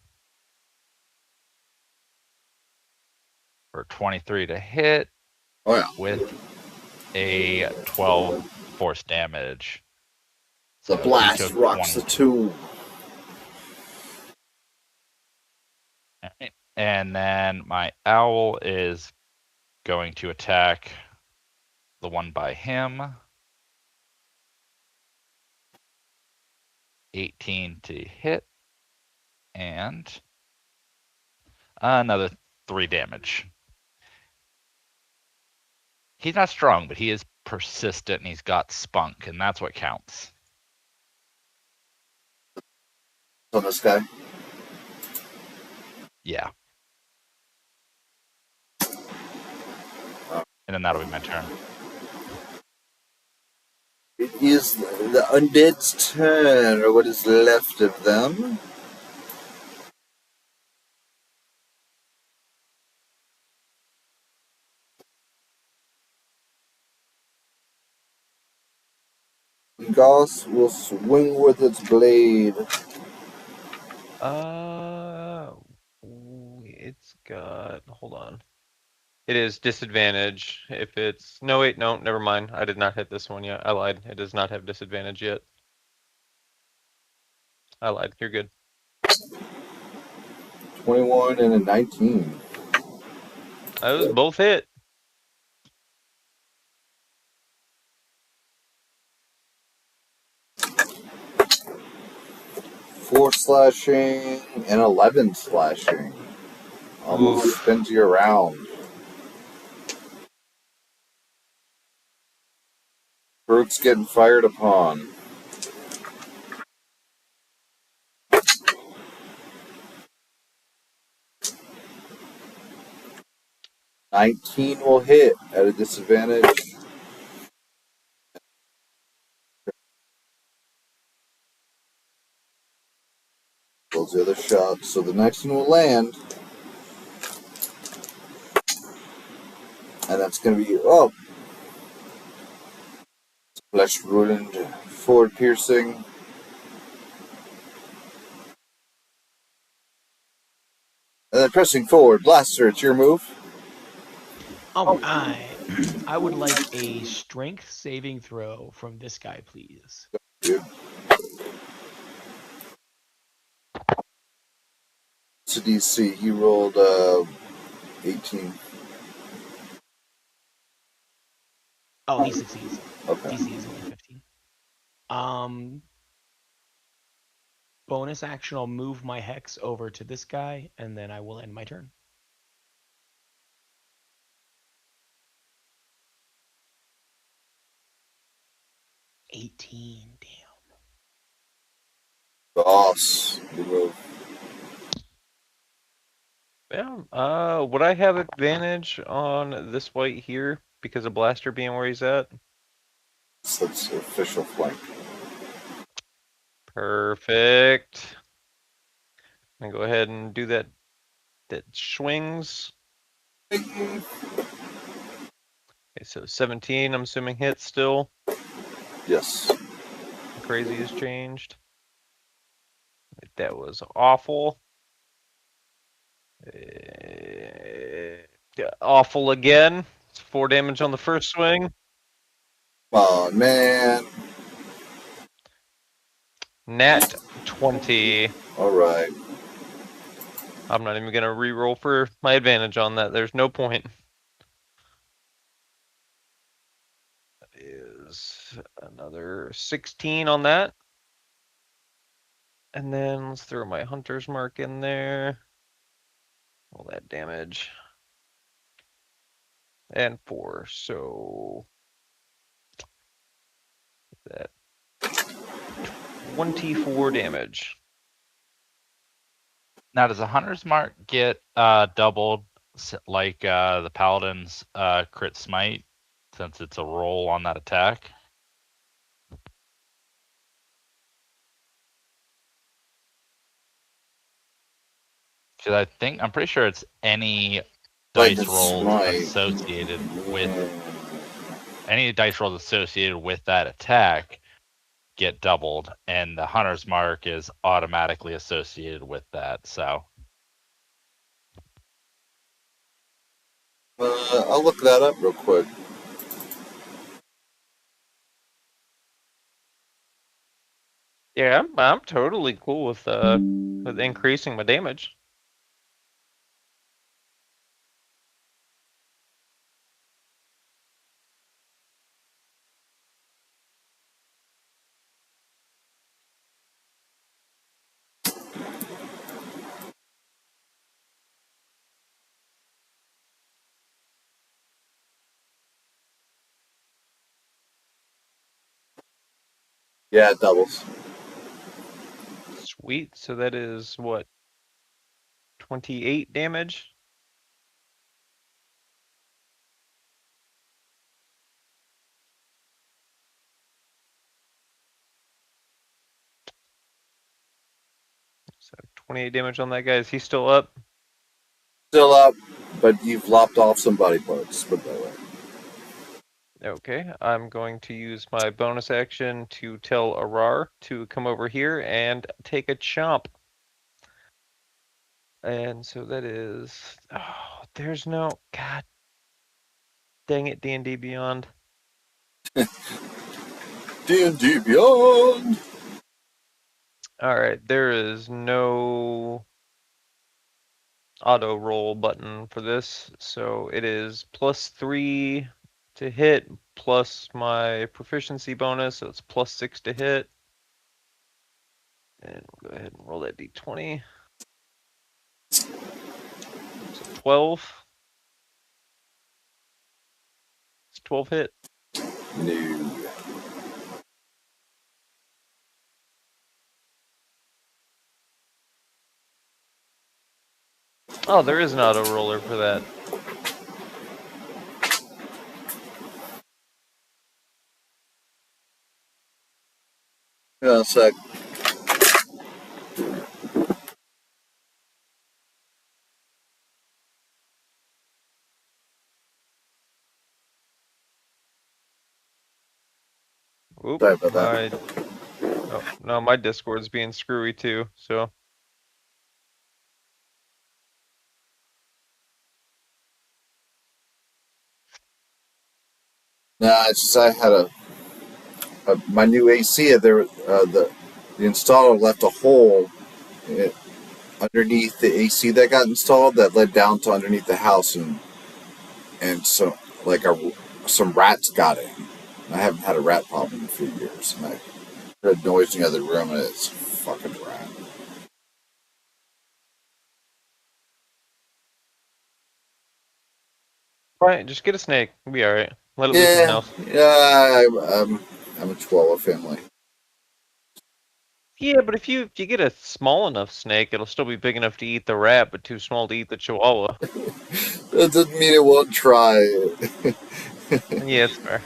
for 23 to hit. Oh, yeah. With a 12 force damage. The So blast rocks the tomb. And then my owl is going to attack the one by him. 18 to hit. And another 3 damage. He's not strong, but he is persistent and he's got spunk, and that's what counts. On this guy? Yeah. And then that'll be my turn. It is the undead's turn, or what is left of them. Goss will swing with its blade. It's got, hold on. It is disadvantage if it's, no wait, no, never mind. I did not hit this one yet. I lied. It does not have disadvantage yet. I lied. You're good. 21 and a 19. Those both hit. Four slashing and 11 slashing. Almost spins you around. Brooke's getting fired upon. $19 will hit at a disadvantage. Those the other shots. So the next one will land. And that's going to be, oh! Flesh wound, forward piercing. And then pressing forward. Blaster, it's your move. All right. I would like a strength saving throw from this guy, please. Dude. It's a DC. He rolled 18. Oh, he succeeds. Okay. DC is only 15. Bonus action, I'll move my hex over to this guy, and then I will end my turn. $18, damn. Boss. You move. Yeah. Would I have advantage on this white here because of Blaster being where he's at? That's official flank. Perfect. I'm gonna go ahead and do that. That swings. Okay, so 17. I'm assuming hits still. Yes. Crazy has changed. That was awful. Awful again. It's 4 damage on the first swing. Oh man. Nat 20. All right. I'm not even gonna re-roll for my advantage on that. There's no point. That is another 16 on that. And then let's throw my hunter's mark in there. All that damage. And 4, so that 24 damage. Now, does a hunter's mark get doubled like the paladin's crit smite, since it's a roll on that attack? Because I'm pretty sure it's any dice rolls associated with any dice rolls associated with that attack get doubled, and the hunter's mark is automatically associated with that. So I'll look that up real quick. Yeah, I'm totally cool with increasing my damage. Yeah, it doubles. Sweet. So that is what? 28 damage? So 28 damage on that guy. Is he still up? Still up, but you've lopped off some body parts. Put it that way. Okay, I'm going to use my bonus action to tell Arar to come over here and take a chomp. And so that is, oh, there's no, god dang it, D&D Beyond. D&D Beyond! Alright, there is no auto roll button for this, so it is +3 to hit plus my proficiency bonus, so it's +6 to hit. And we'll go ahead and roll that d20. So 12. It's 12 hit. No. Oh, there is an auto roller for that. Hang on a sec. Oop, Sorry about that. oh, no, my Discord's being screwy too, so. Nah, it's just I had my new AC. The installer left a hole underneath the AC that got installed that led down to underneath the house, and so like a some rats got in. I haven't had a rat problem in a few years. And I heard noise in the other room, and it's a fucking rat. Right, just get a snake. We'll be alright. Let it loose in the Yeah, house. yeah. I'm a Chihuahua family. Yeah, but if you get a small enough snake, it'll still be big enough to eat the rat, but too small to eat the chihuahua. That doesn't mean it won't try. Yeah, it's fair.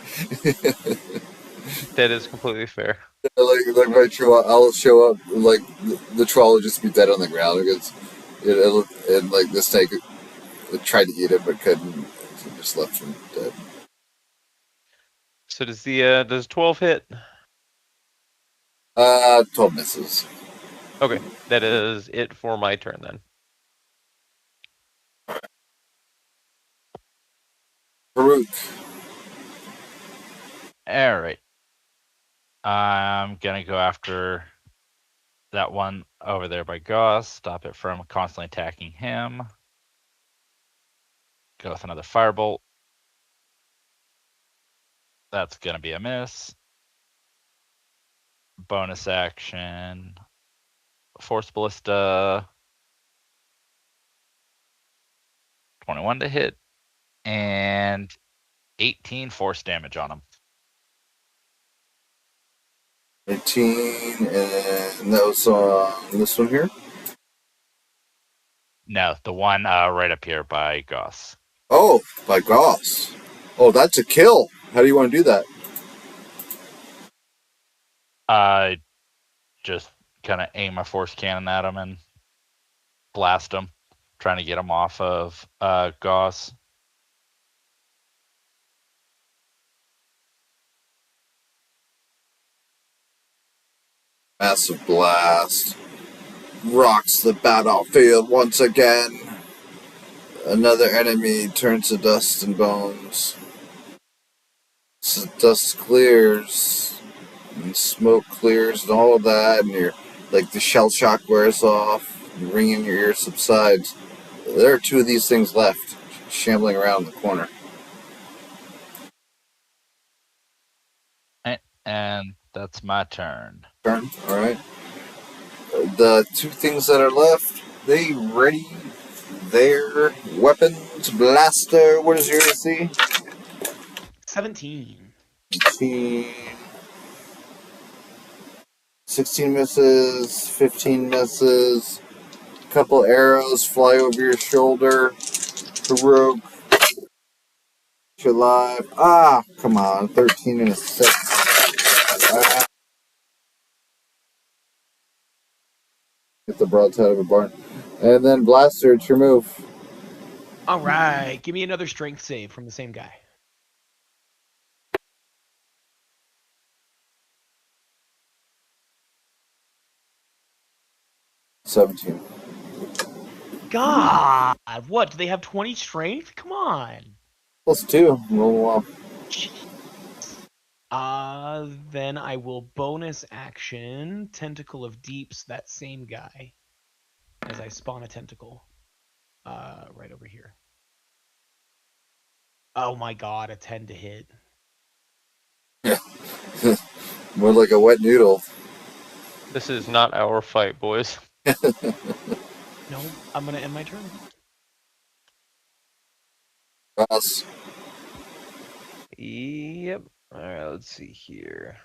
That is completely fair. Like my Chihuahua, I'll show up like the Chihuahua will just be dead on the ground because and like the snake tried to eat it but couldn't. So just left him dead. So does 12 hit? 12 misses. Okay, that is it for my turn then. Farouk. All right. I'm gonna go after that one over there by Goss. Stop it from constantly attacking him. Go with another firebolt. That's gonna be a miss. Bonus action. Force Ballista. 21 to hit. And 18 force damage on him. 18, and that was on this one here. No, the one right up here by Goss. Oh, by Goss. Oh, that's a kill. How do you want to do that? Just kind of aim a force cannon at him and blast him, trying to get him off of Goss. Massive blast. Rocks the battlefield once again. Another enemy turns to dust and bones. So dust clears, and smoke clears, and all of that, and you're like the shell shock wears off, and ringing in your ears subsides. There are two of these things left, shambling around the corner. And that's my turn. Turn, all right. The two things that are left, they ready their weapons. Blaster, what is your AC? 17. 18. 16 misses, 15 misses. Couple arrows fly over your shoulder. Farouk, you're alive. Ah, come on. 13 and a 6. Get the broadside of a barn. And then Blaster, it's your move. All right, give me another strength save from the same guy. '17. God, what? Do they have 20 strength? Come on. +2. Roll Then I will bonus action Tentacle of Deeps that same guy as I spawn a tentacle. Right over here. Oh my god, a 10 to hit. Yeah. More like a wet noodle. This is not our fight, boys. No, I'm gonna end my turn. Ross. Yep. Alright, let's see here.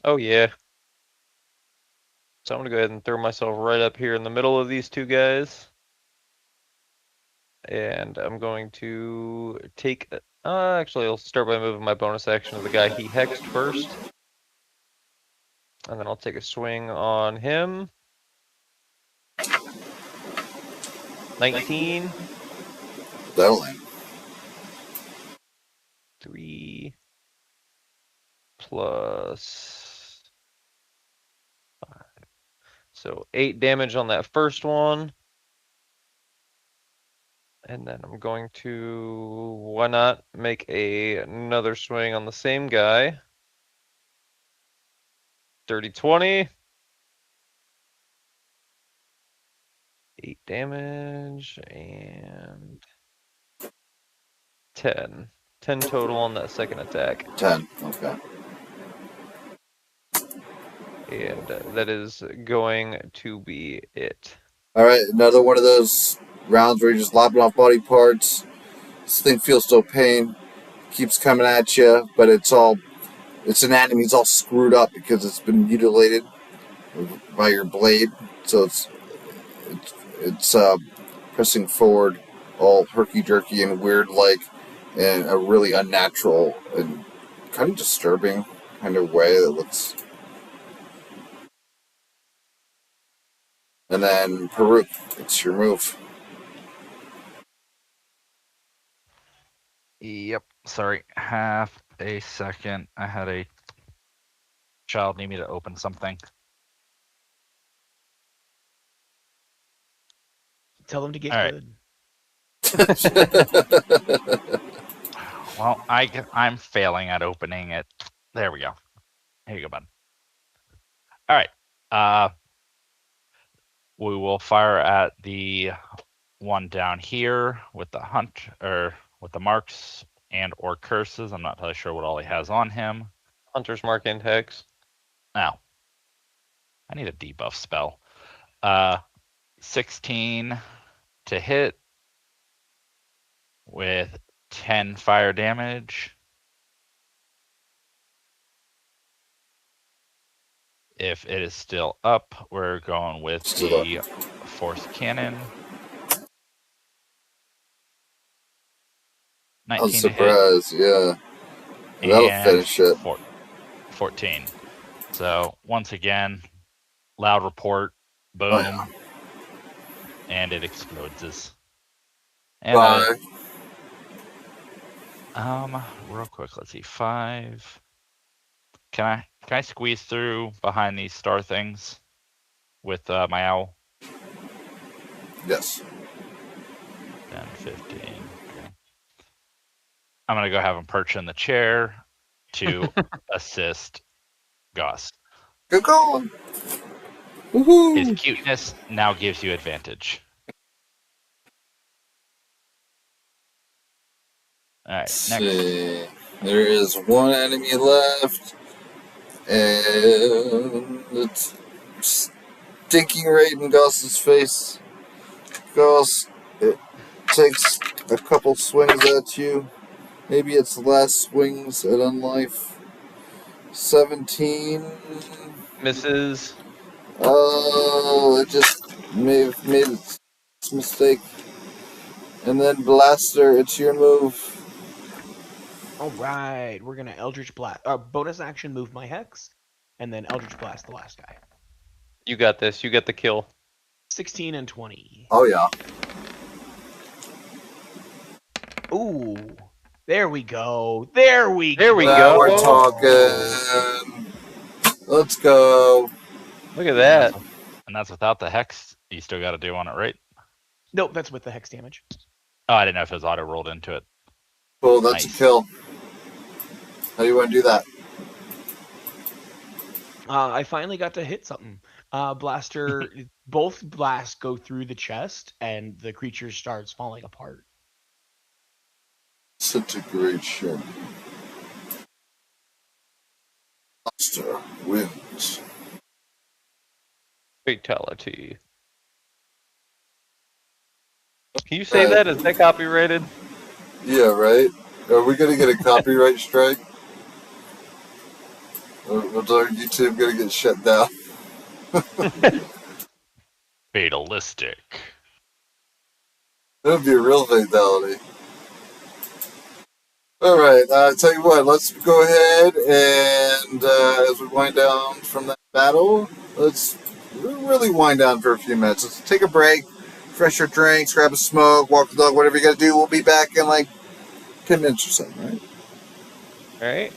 Oh yeah. So I'm gonna go ahead and throw myself right up here in the middle of these two guys. And I'm going to take... actually, I'll start by moving my bonus action to the guy he hexed first. And then I'll take a swing on him. 19. That'll end. 3 plus 5. So 8 damage on that first one. And then I'm going to, why not, make another swing on the same guy. 30-20. 8 damage, and 10. 10 total on that second attack. 10. Okay. And that is going to be it. All right, another one of those rounds where you're just lopping off body parts. This thing feels no pain, keeps coming at you, but its anatomy's all screwed up because it's been mutilated by your blade. So it's pressing forward, all herky jerky and weird like, in a really unnatural and kind of disturbing kind of way that looks. And then Peruk, it's your move. Yep. Sorry. Half a second. I had a child need me to open something. Tell them to get All right. good. Well, I'm failing at opening it. There we go. Here you go, bud. All right. We will fire at the one down here with the hunt or with the marks and or curses. I'm not entirely sure what all he has on him. Hunter's Mark and Hex. Now, I need a debuff spell. 16 to hit with 10 fire damage. If it is still up, we're going with Still the force cannon. 19 I'm to hit surprised, yeah. That'll and finish it. 14. So once again, loud report, boom, Oh, yeah. and it explodes. And Bye. real quick, let's see, 5. Can I squeeze through behind these star things with my owl? Yes. 10, 15. Okay. I'm gonna go have him perch in the chair to assist Goss. Good going. Woohoo! His cuteness now gives you advantage. All right, Let's next. see. There is one enemy left, and it's stinking right in Goss's face. Goss, it takes a couple swings at you. Maybe it's last swings at Unlife. 17. Misses. Oh, it just made its mistake. And then Blaster, it's your move. All right, we're gonna Eldritch Blast. Bonus action, move my hex, and then Eldritch Blast the last guy. You got this. You get the kill. 16 and 20. Oh, yeah. Ooh, there we go. There we There we go. Now go. we're talking. Let's go. Look at that. And that's without the hex you still got to do on it, right? Nope, that's with the hex damage. Oh, I didn't know if it was auto rolled into it. Cool, that's Nice. a kill. How do you want to do that? I finally got to hit something. Blaster, both blasts go through the chest, and the creature starts falling apart. Disintegration. Blaster wins. Fatality. Can you say that? Is that copyrighted? Yeah, right? Are we going to get a copyright strike? Or is our YouTube going to get shut down? Fatalistic. That would be a real fatality. Alright, tell you what, let's go ahead and as we wind down from that battle, let's really wind down for a few minutes. Let's take a break, refresh our drinks, grab a smoke, walk the dog, whatever you gotta do. We'll be back in like 10 minutes or something, right? All right.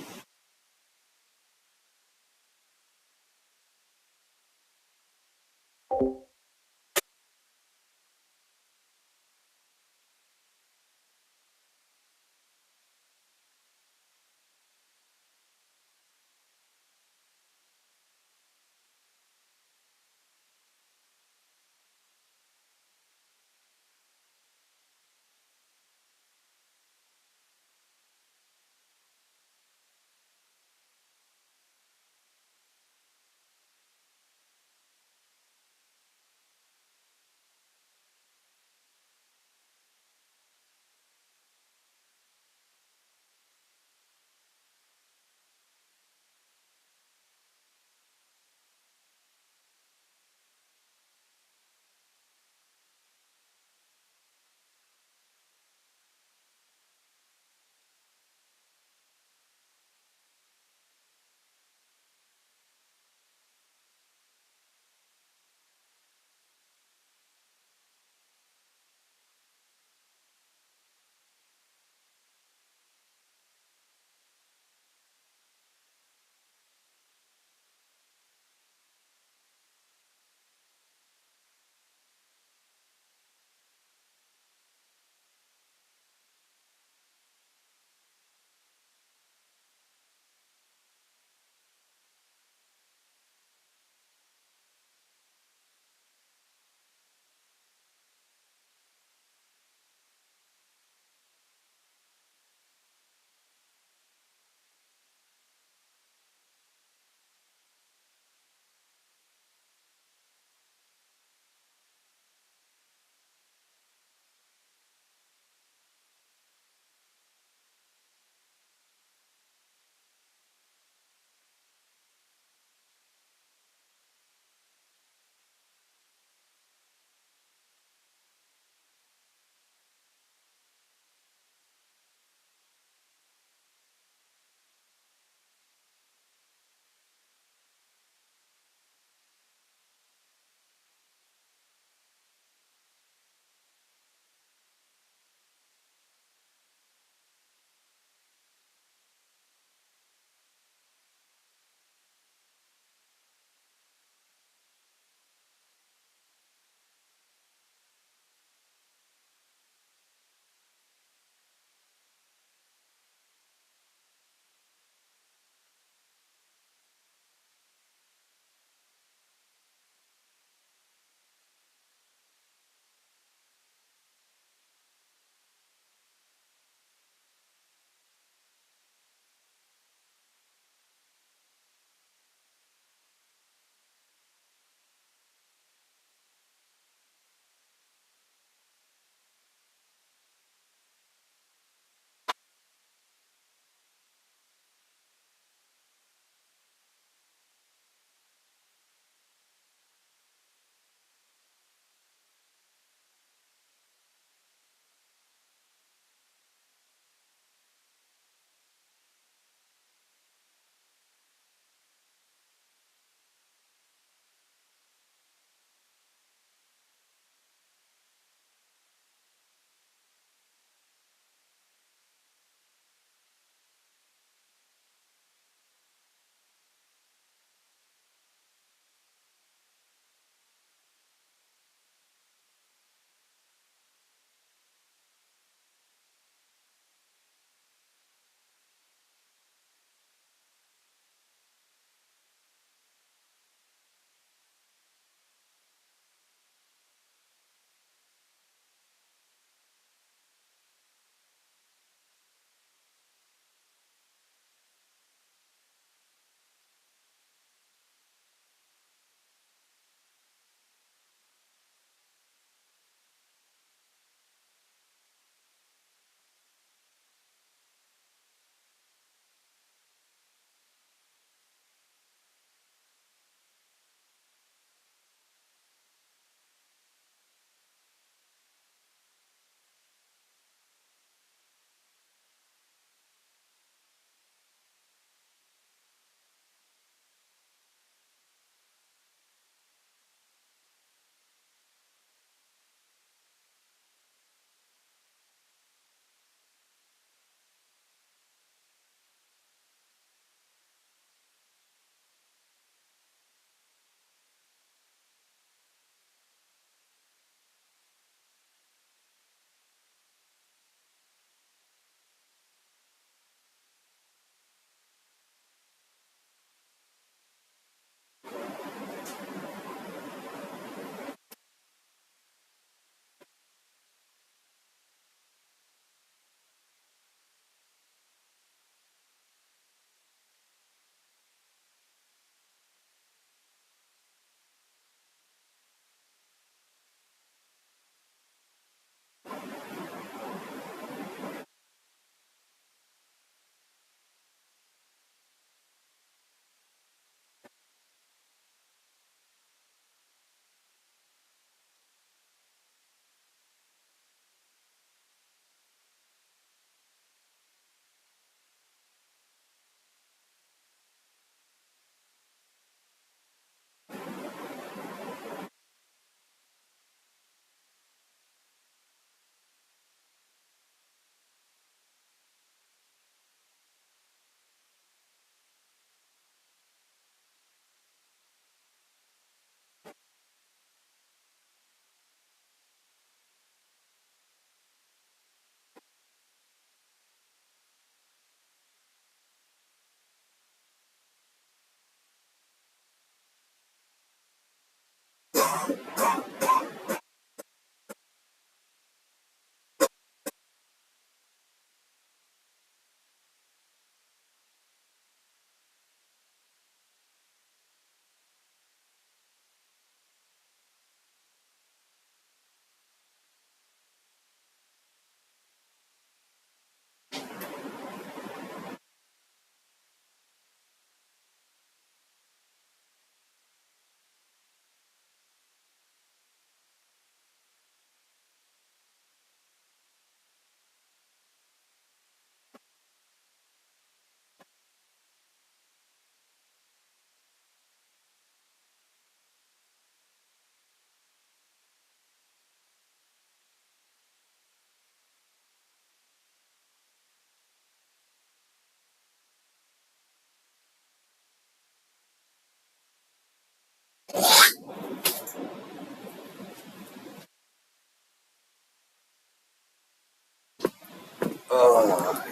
Oh.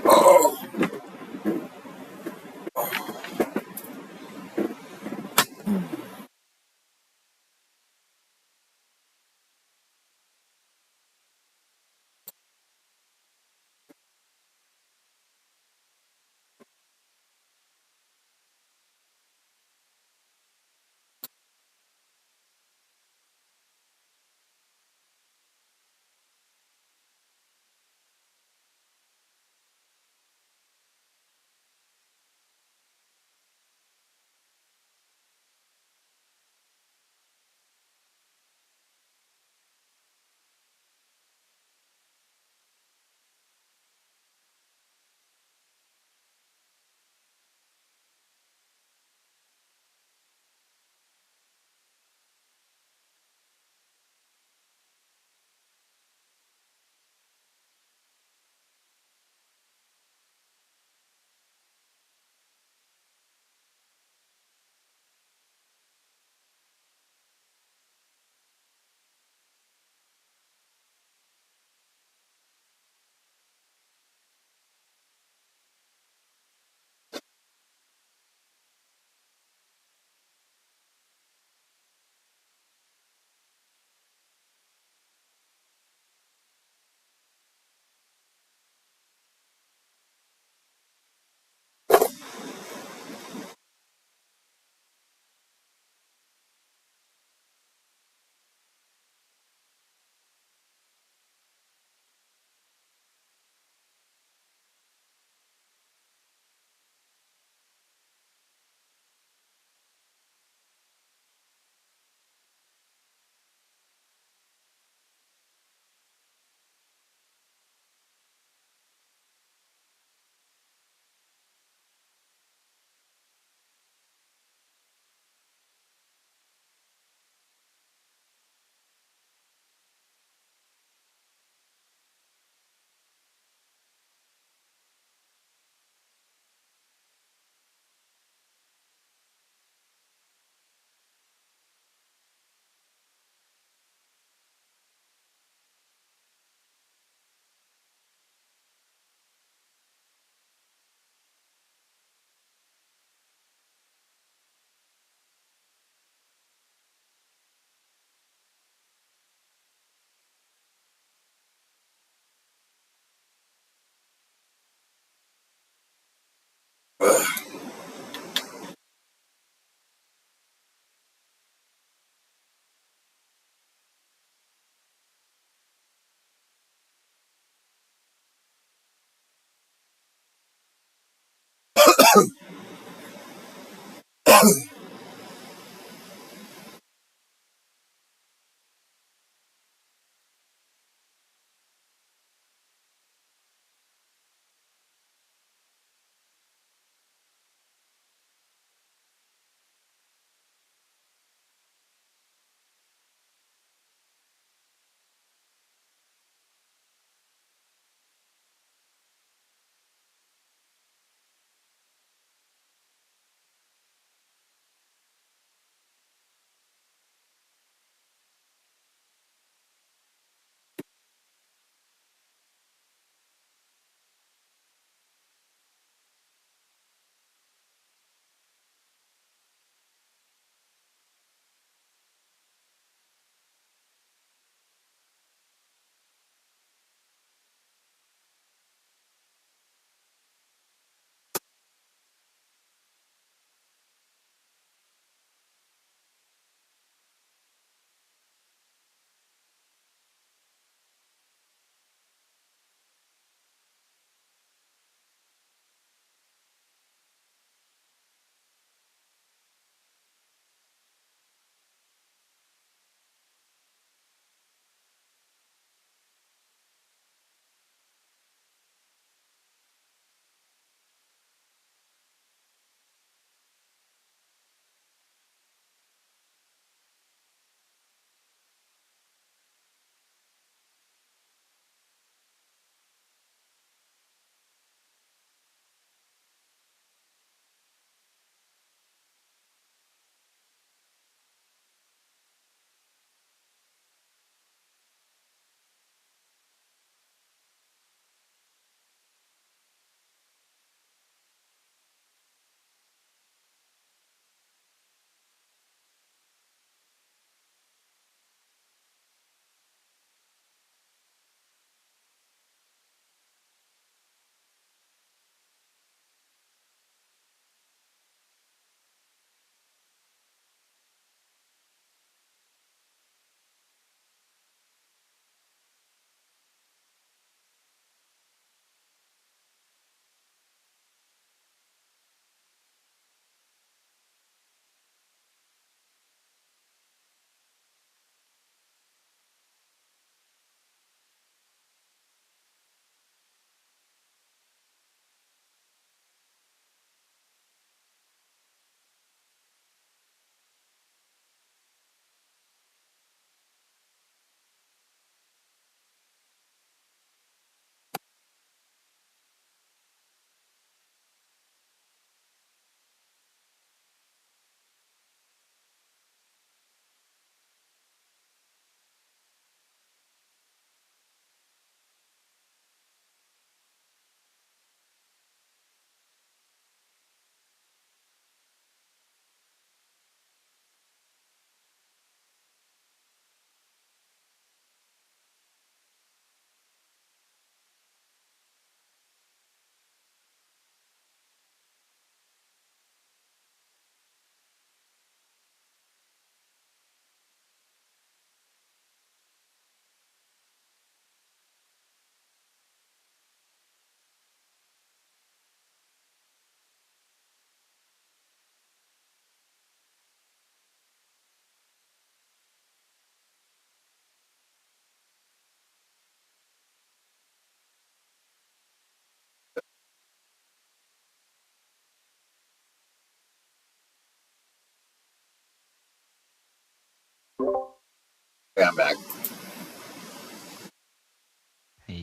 Oh.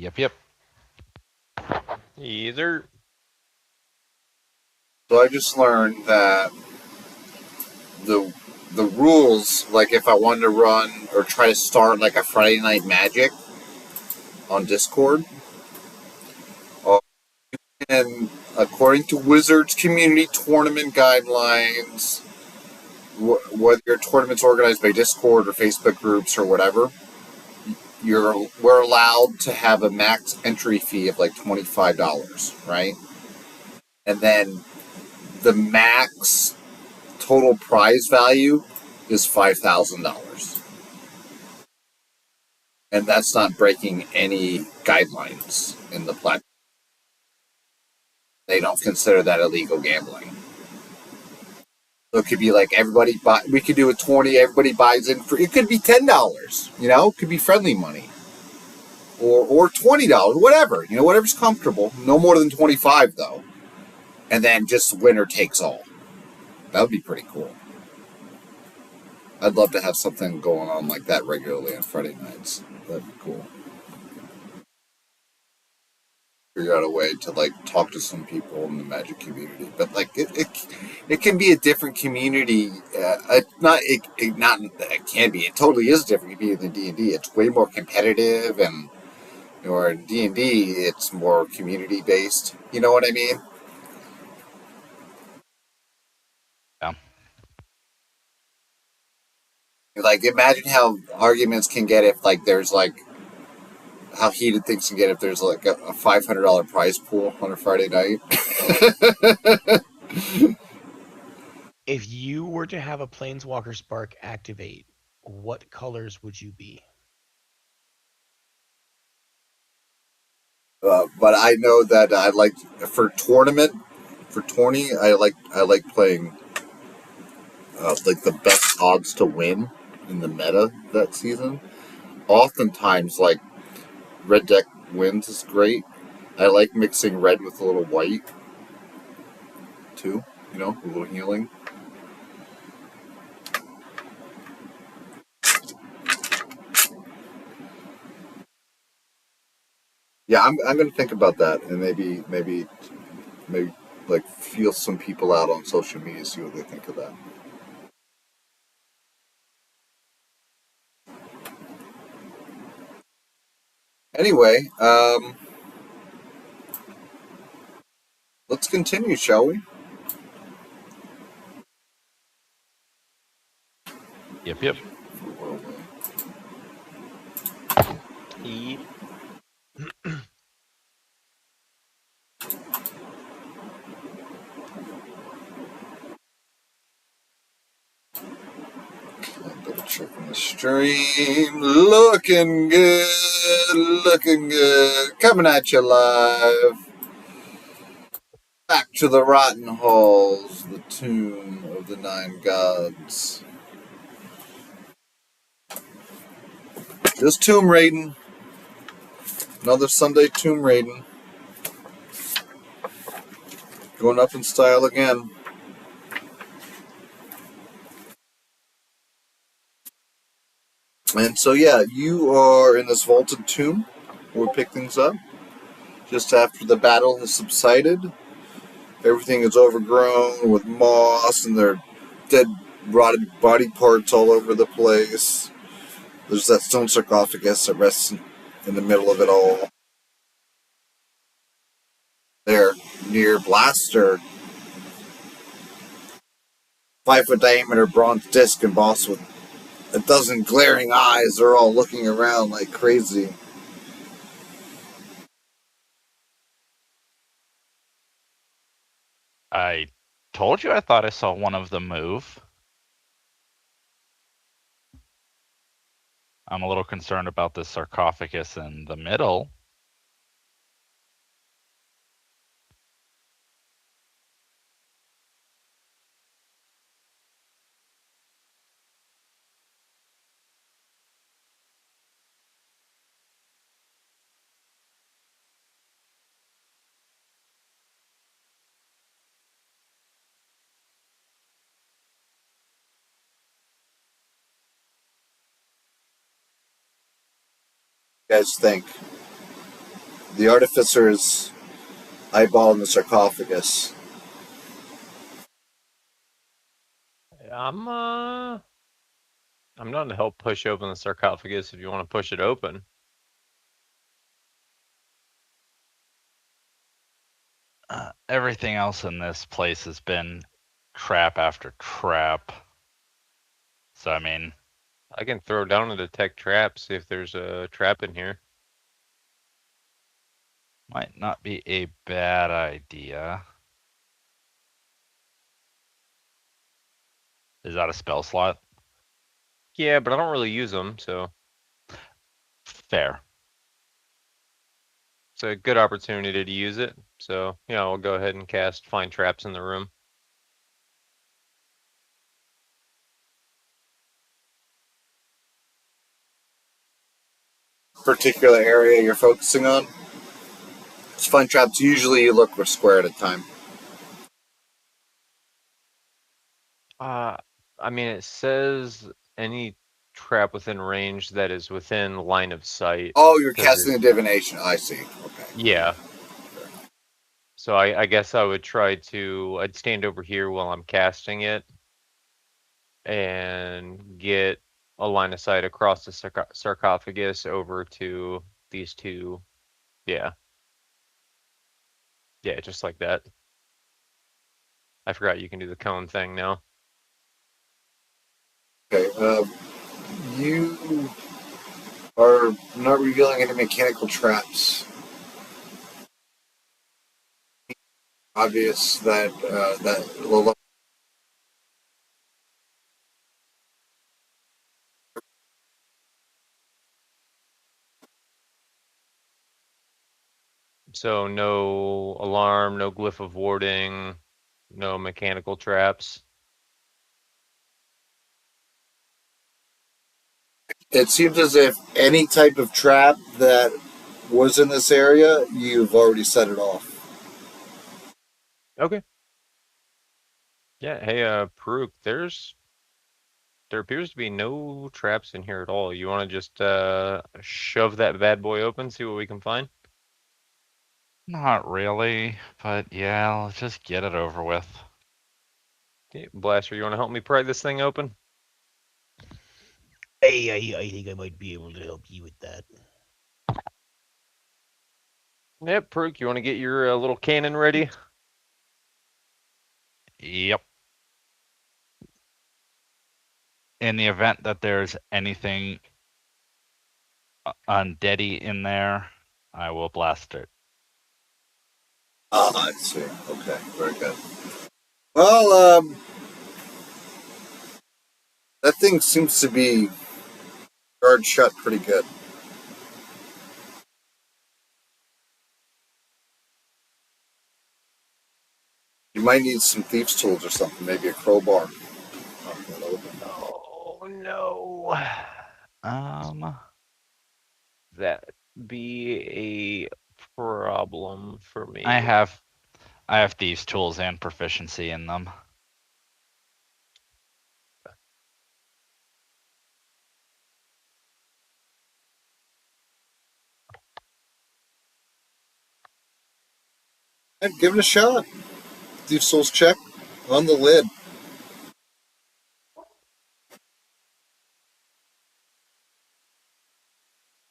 Yep. Either. So I just learned that the rules, like if I wanted to run or try to start like a Friday Night Magic on Discord, and according to Wizards community tournament guidelines, whether your tournament's organized by Discord or Facebook groups or whatever, we're allowed to have a max entry fee of like $25, right? And then the max total prize value is $5,000. And that's not breaking any guidelines in the platform. They don't consider that illegal gambling. So it could be like we could do a 20, everybody buys in for, it could be $10, it could be friendly money. Or $20, whatever, whatever's comfortable. No more than 25 though. And then just winner takes all. That would be pretty cool. I'd love to have something going on like that regularly on Friday nights. That'd be cool. Figure out a way to like talk to some people in the Magic community, but like it can be a different community. It can be. It totally is a different community than D&D. It's way more competitive, and or in D&D, it's more community based. You know what I mean? Yeah. Like, imagine how arguments can get if like there's like how heated things can get if there's like a $500 prize pool on a Friday night. If you were to have a Planeswalker Spark activate, what colors would you be? But I know that I like for tourney, I like playing like the best odds to win in the meta that season. Oftentimes, like red deck wins is great. I like mixing red with a little white too. A little healing. Yeah, I'm gonna think about that and maybe like feel some people out on social media, see what they think of that. Anyway, let's continue, shall we? Yep. He. Double checking the stream. Looking good. Looking good. Coming at you live. Back to the Rotten Halls, the tomb of the Nine Gods. Just tomb raiding. Another Sunday tomb raiding. Going up in style again. And so, yeah, you are in this vaulted tomb. We'll pick things up just after the battle has subsided. Everything is overgrown with moss, and there are dead, rotted body parts all over the place. There's that stone sarcophagus that rests in the middle of it all. There, near Blaster, 5-foot diameter bronze disc embossed with a dozen glaring eyes. They're all looking around like crazy. I told you I thought I saw one of them move. I'm a little concerned about the sarcophagus in the middle. You guys think? The artificer is eyeballing the sarcophagus. I'm not to help push open the sarcophagus if you want to push it open. Everything else in this place has been trap after trap. So, I mean, I can throw down a detect trap, see if there's a trap in here. might not be a bad idea. Is that a spell slot? Yeah, but I don't really use them, so Fair. it's a good opportunity to use it. So, yeah, I'll go ahead and cast Find Traps in the room. Particular area you're focusing on? It's fun traps. Usually you look square at a time. I mean, it says any trap within range that is within line of sight. Oh, you're 'Cause casting a divination. I see. Okay. Yeah. So I guess I would I'd stand over here while I'm casting it and get a line of sight across the sarcophagus over to these two. Yeah. Yeah, just like that. I forgot you can do the cone thing now. Okay. You are not revealing any mechanical traps. Obvious that that So no alarm, no glyph of warding, no mechanical traps. it seems as if any type of trap that was in this area, you've already set it off. Okay. Yeah, hey, Paruk, there appears to be no traps in here at all. You want to just shove that bad boy open, see what we can find? Not really, but yeah, let's just get it over with. Okay, Blaster, you want to help me pry this thing open? Hey, I think I might be able to help you with that. Yep, Paruk, you want to get your little cannon ready? Yep. In the event that there's anything undeady in there, I will blast it. I see. Okay, very good. Well, that thing seems to be guard shut pretty good. You might need some thieves' tools or something, maybe a crowbar. Oh no. That be a problem for me. I have these tools and proficiency in them. Give it a shot. Thieves' tools check on the lid.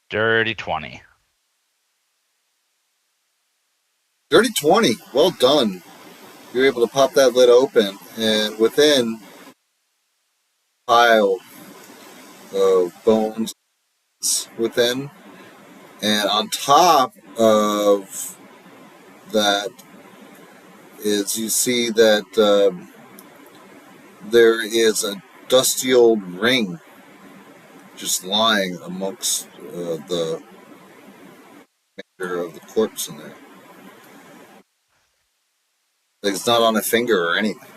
Dirty 20. Dirty 20. Well done. You're able to pop that lid open, and within pile of bones within, and on top of that is you see that there is a dusty old ring just lying amongst the remainder of the corpse in there. Like it's not on a finger or anything.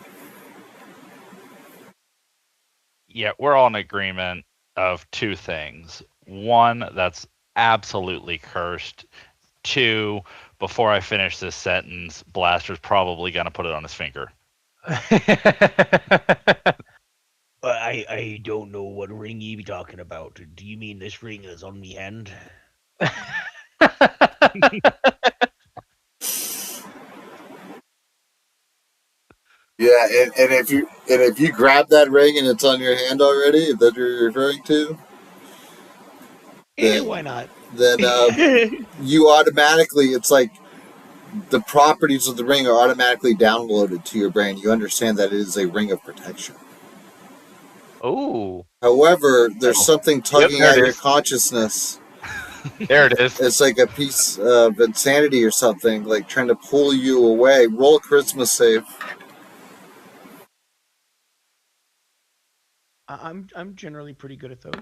Yeah, we're all in agreement of two things. One, that's absolutely cursed. Two, before I finish this sentence, Blaster's probably going to put it on his finger. I don't know what ring you be talking about. Do you mean this ring is on me hand? Yeah, and if you grab that ring and it's on your hand already, if that you're referring to, then Why not? then you automatically, it's like the properties of the ring are automatically downloaded to your brain. You understand that it is a ring of protection. Oh, However, there's Oh. something tugging there at it your is. consciousness. There it is. It's like a piece of insanity or something, like trying to pull you away. Roll a charisma save. I'm generally pretty good at those.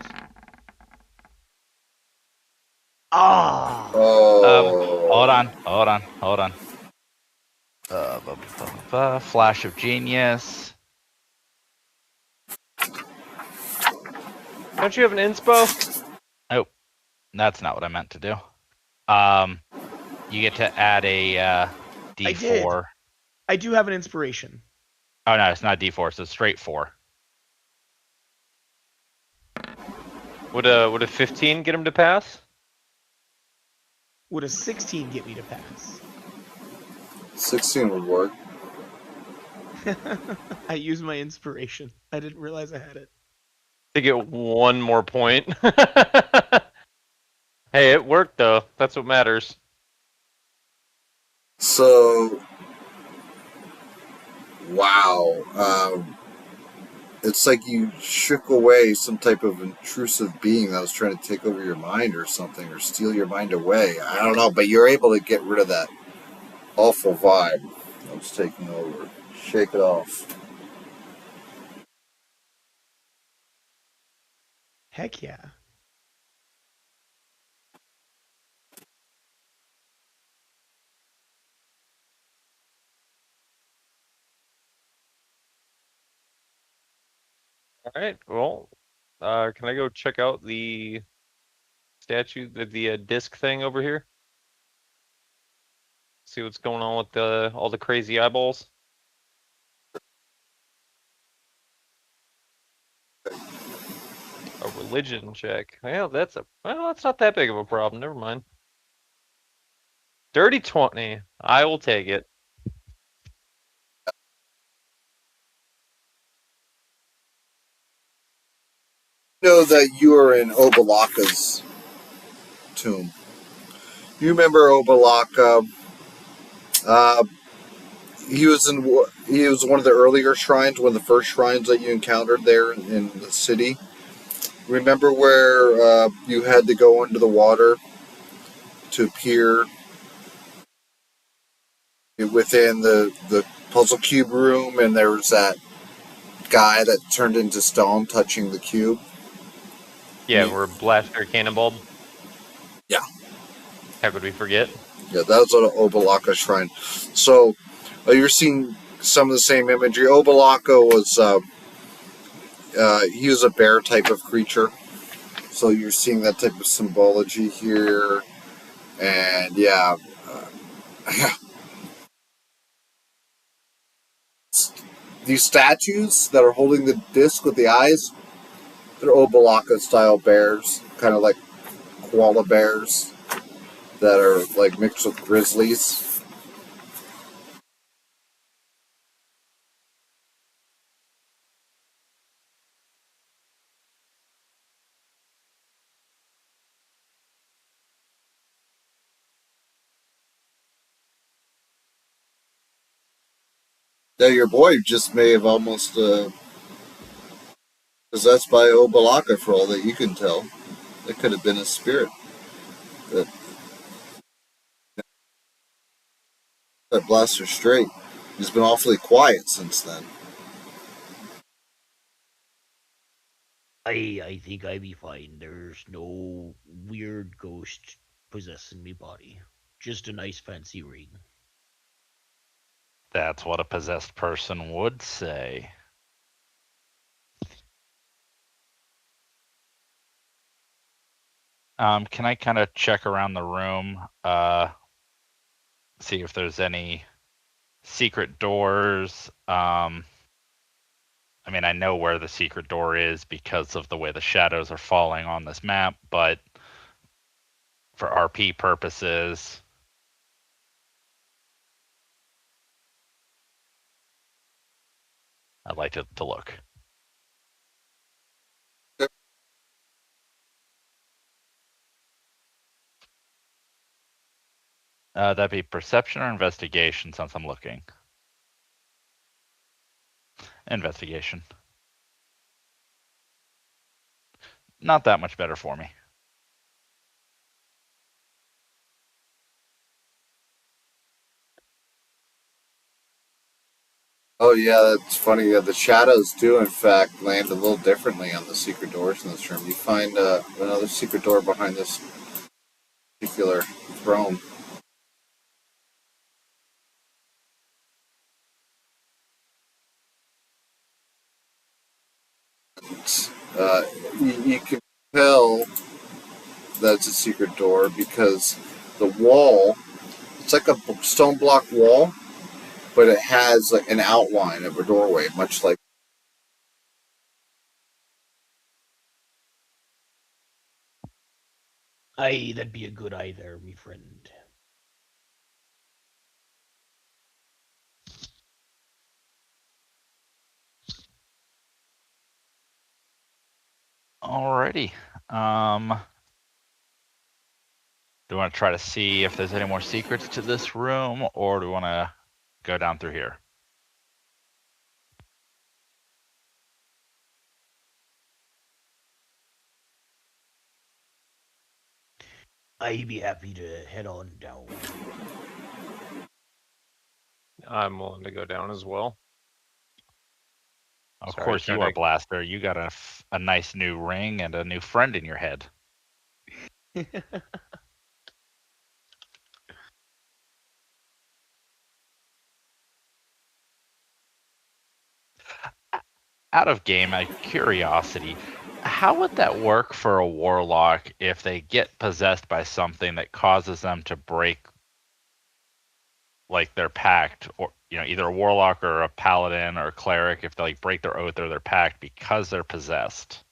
Oh. Hold on. Flash of genius. Don't you have an inspo? Oh, that's not what I meant to do. You get to add a D4. I do have an inspiration. Oh no, it's not D4. It's a straight 4. Would a 15 get him to pass? Would a 16 get me to pass? 16 would work. I used my inspiration. I didn't realize I had it. To get one more point. Hey, it worked though. That's what matters. So, wow. It's like you shook away some type of intrusive being that was trying to take over your mind or something, or steal your mind away. I don't know, but you're able to get rid of that awful vibe that was taking over. Shake it off. Heck yeah. All right. Well, can I go check out the statue, the disc thing over here? See what's going on with all the crazy eyeballs. A religion check. Well, that's not that big of a problem. Never mind. Dirty 20. I will take it. Know that you are in Obalaka's tomb. You remember Obalaka? Uh, he was one of the earlier shrines, one of the first shrines that you encountered there in the city. Remember where you had to go into the water to peer within the puzzle cube room, and there was that guy that turned into stone touching the cube? Yeah, we're blaster cannonball. Yeah. How could we forget? Yeah, that was an Obalaka shrine. So you're seeing some of the same imagery. Obalaka was he was a bear type of creature. So you're seeing that type of symbology here, and yeah, these statues that are holding the disc with the eyes, they're Obalaka style bears, kind of like koala bears that are like mixed with grizzlies. That your boy just may have almost possessed by Obalaka for all that you can tell. It could have been a spirit that blaster straight. He's been awfully quiet since then. I think I be fine. There's no weird ghost possessing me body. Just a nice fancy ring. That's what a possessed person would say. Can I kind of check around the room, see if there's any secret doors? I mean, I know where the secret door is because of the way the shadows are falling on this map, but for RP purposes, I'd like to look. That'd be perception or investigation since I'm looking. Investigation. Not that much better for me. Oh yeah, that's funny. Yeah, the shadows do in fact land a little differently on the secret doors in this room. You find another secret door behind this particular throne. Uh, you can tell that's a secret door because the wall, it's like a stone block wall, but it has like an outline of a doorway, much like. Aye, that'd be a good eye there, me friend. Alrighty. Do you want to try to see if there's any more secrets to this room, or do you want to go down through here? I'd be happy to head on down. I'm willing to go down as well. Of Sorry, course you trying are, to- Blaster. You got a nice new ring and a new friend in your head. Out of game, curiosity, how would that work for a warlock if they get possessed by something that causes them to break like their pact, or either a warlock or a paladin or a cleric, if they like break their oath or their pact because they're possessed?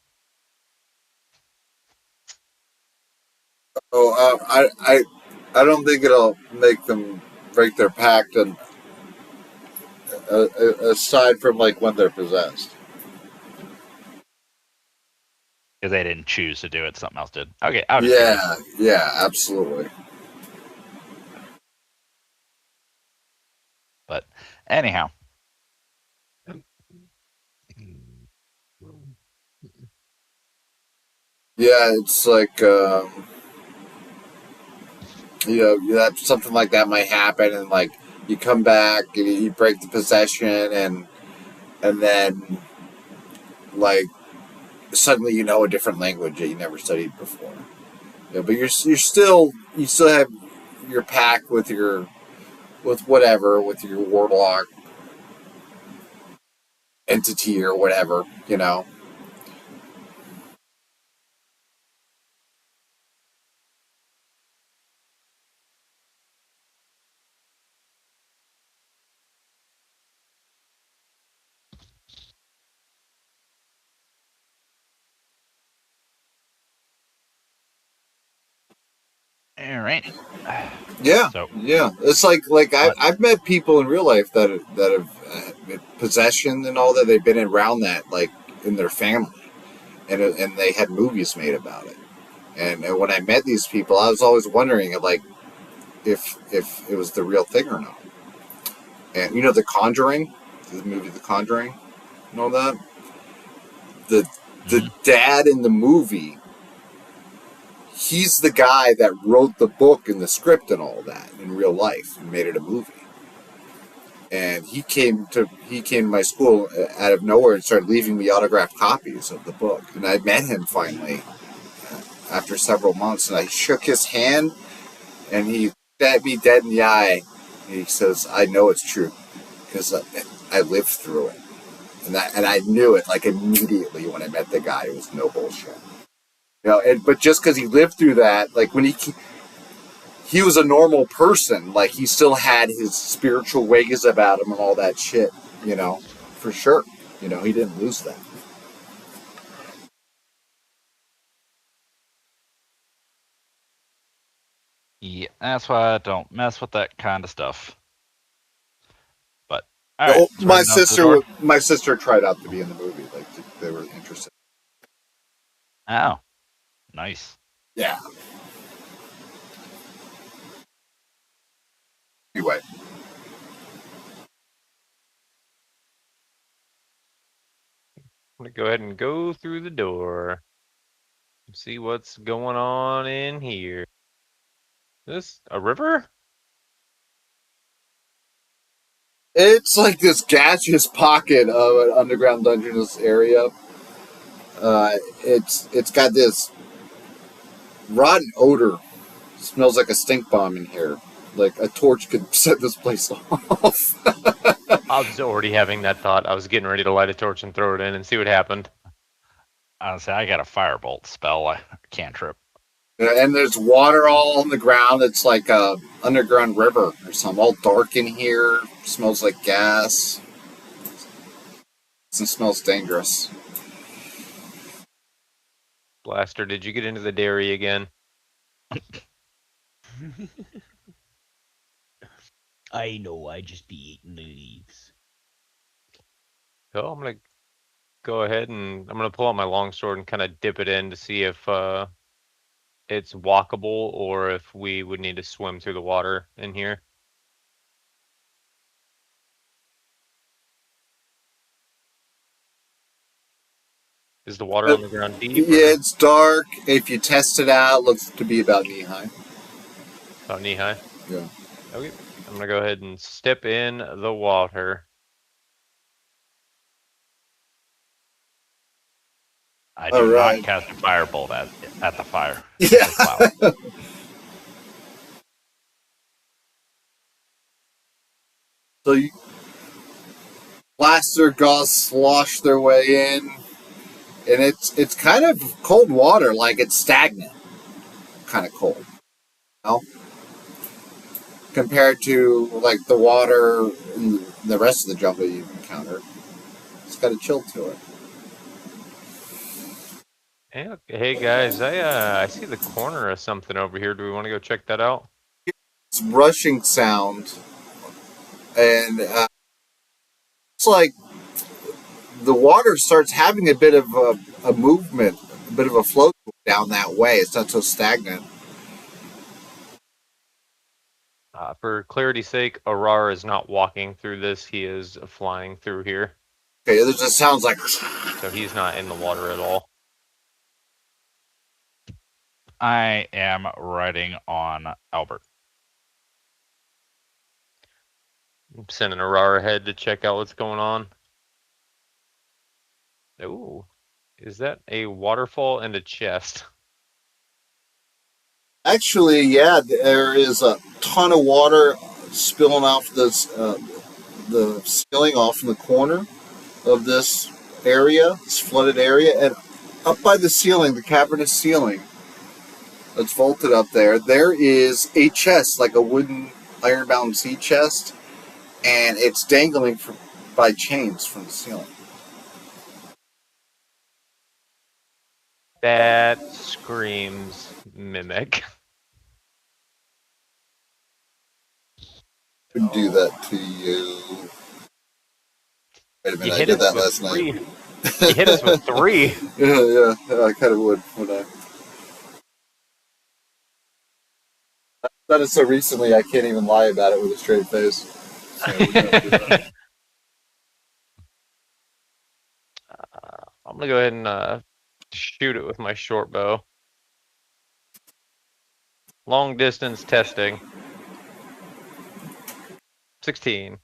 Oh, I don't think it'll make them break their pact, and aside from like when they're possessed. Because they didn't choose to do it, something else did. Okay, I was just Yeah, curious. yeah, absolutely. But anyhow, Yeah, it's like that something like that might happen, and like you come back and you break the possession, and then like suddenly you know a different language that you never studied before. Yeah, but you still have your pact with your warlock entity or whatever, you know. all right. Yeah, So, yeah. It's like I've met people in real life that have possession and all that. They've been around that like in their family, and they had movies made about it. And when I met these people, I was always wondering like if it was the real thing or not. And you know, The Conjuring, the movie The Conjuring, and all that. The the mhm. dad in the movie, he's the guy that wrote the book and the script and all that in real life and made it a movie. And he came to my school out of nowhere and started leaving me autographed copies of the book. And I met him finally after several months, and I shook his hand, and he looked at me dead in the eye, and he says, "I know it's true because I lived through it." And I knew it like immediately when I met the guy. It was no bullshit. But just because he lived through that, like when he was a normal person, like he still had his spiritual ways about him and all that shit, for sure. He didn't lose that. Yeah, that's why I don't mess with that kind of stuff. But All right. So my we're going to the door? sister tried out to be in the movie. Like they were interested. Oh, nice. Yeah. Anyway, I'm gonna go ahead and go through the door. See what's going on in here. This a river? it's like this gaseous pocket of an underground dungeonous area. It's got this rotten odor. It smells like a stink bomb in here. Like a torch could set this place off. I was already having that thought. I was getting ready to light a torch and throw it in and see what happened. Honestly, I got a firebolt spell. I cantrip. And there's water all on the ground. It's like a underground river or something. All dark in here. Smells like gas. It smells dangerous. Blaster, did you get into the dairy again? I know, I just be eating the leaves. So I'm gonna go ahead and I'm gonna pull out my longsword and kind of dip it in to see if it's walkable or if we would need to swim through the water in here. Is the water on the ground deep? Yeah, it's dark. If you test it out, it looks to be about knee high. About knee high? Yeah. Okay. I'm gonna go ahead and step in the water. I do All not right. cast a firebolt at the fire. Yeah. Wow. So you blaster gauze slosh their way in, and it's kind of cold water, like it's stagnant, kind of cold. You know? Compared to like the water in the rest of the jungle you encounter, it's got a chill to it. Hey guys, I see the corner of something over here. Do we want to go check that out? It's rushing sound, and it's like the water starts having a bit of a movement, a bit of a flow down that way. It's not so stagnant. For clarity's sake, Arar is not walking through this. He is flying through here. Okay, it just sounds like. So he's not in the water at all. I am riding on Albert. I'm sending Arar ahead to check out what's going on. Ooh, is that a waterfall and a chest? Actually, yeah, there is a ton of water spilling off this the ceiling off from the corner of this area, this flooded area, and up by the ceiling, the cavernous ceiling that's vaulted up there, there is a chest, like a wooden iron-bound sea chest, and it's dangling by chains from the ceiling. That screams mimic. Would do that to you. Wait a minute, You I hit did us that with last three. night. You hit us with 3. Yeah, I kind of would I? I've done it so recently, I can't even lie about it with a straight face. So we don't do that. I'm gonna go ahead and shoot it with my short bow. Long distance testing. 16.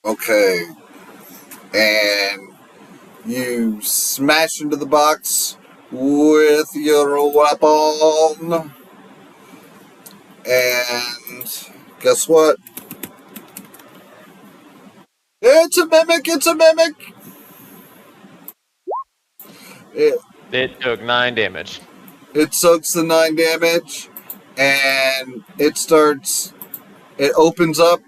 Okay. And you smash into the box with your weapon. And guess what? It's a mimic! It's a mimic! It took 9 damage. It soaks the 9 damage, and it opens up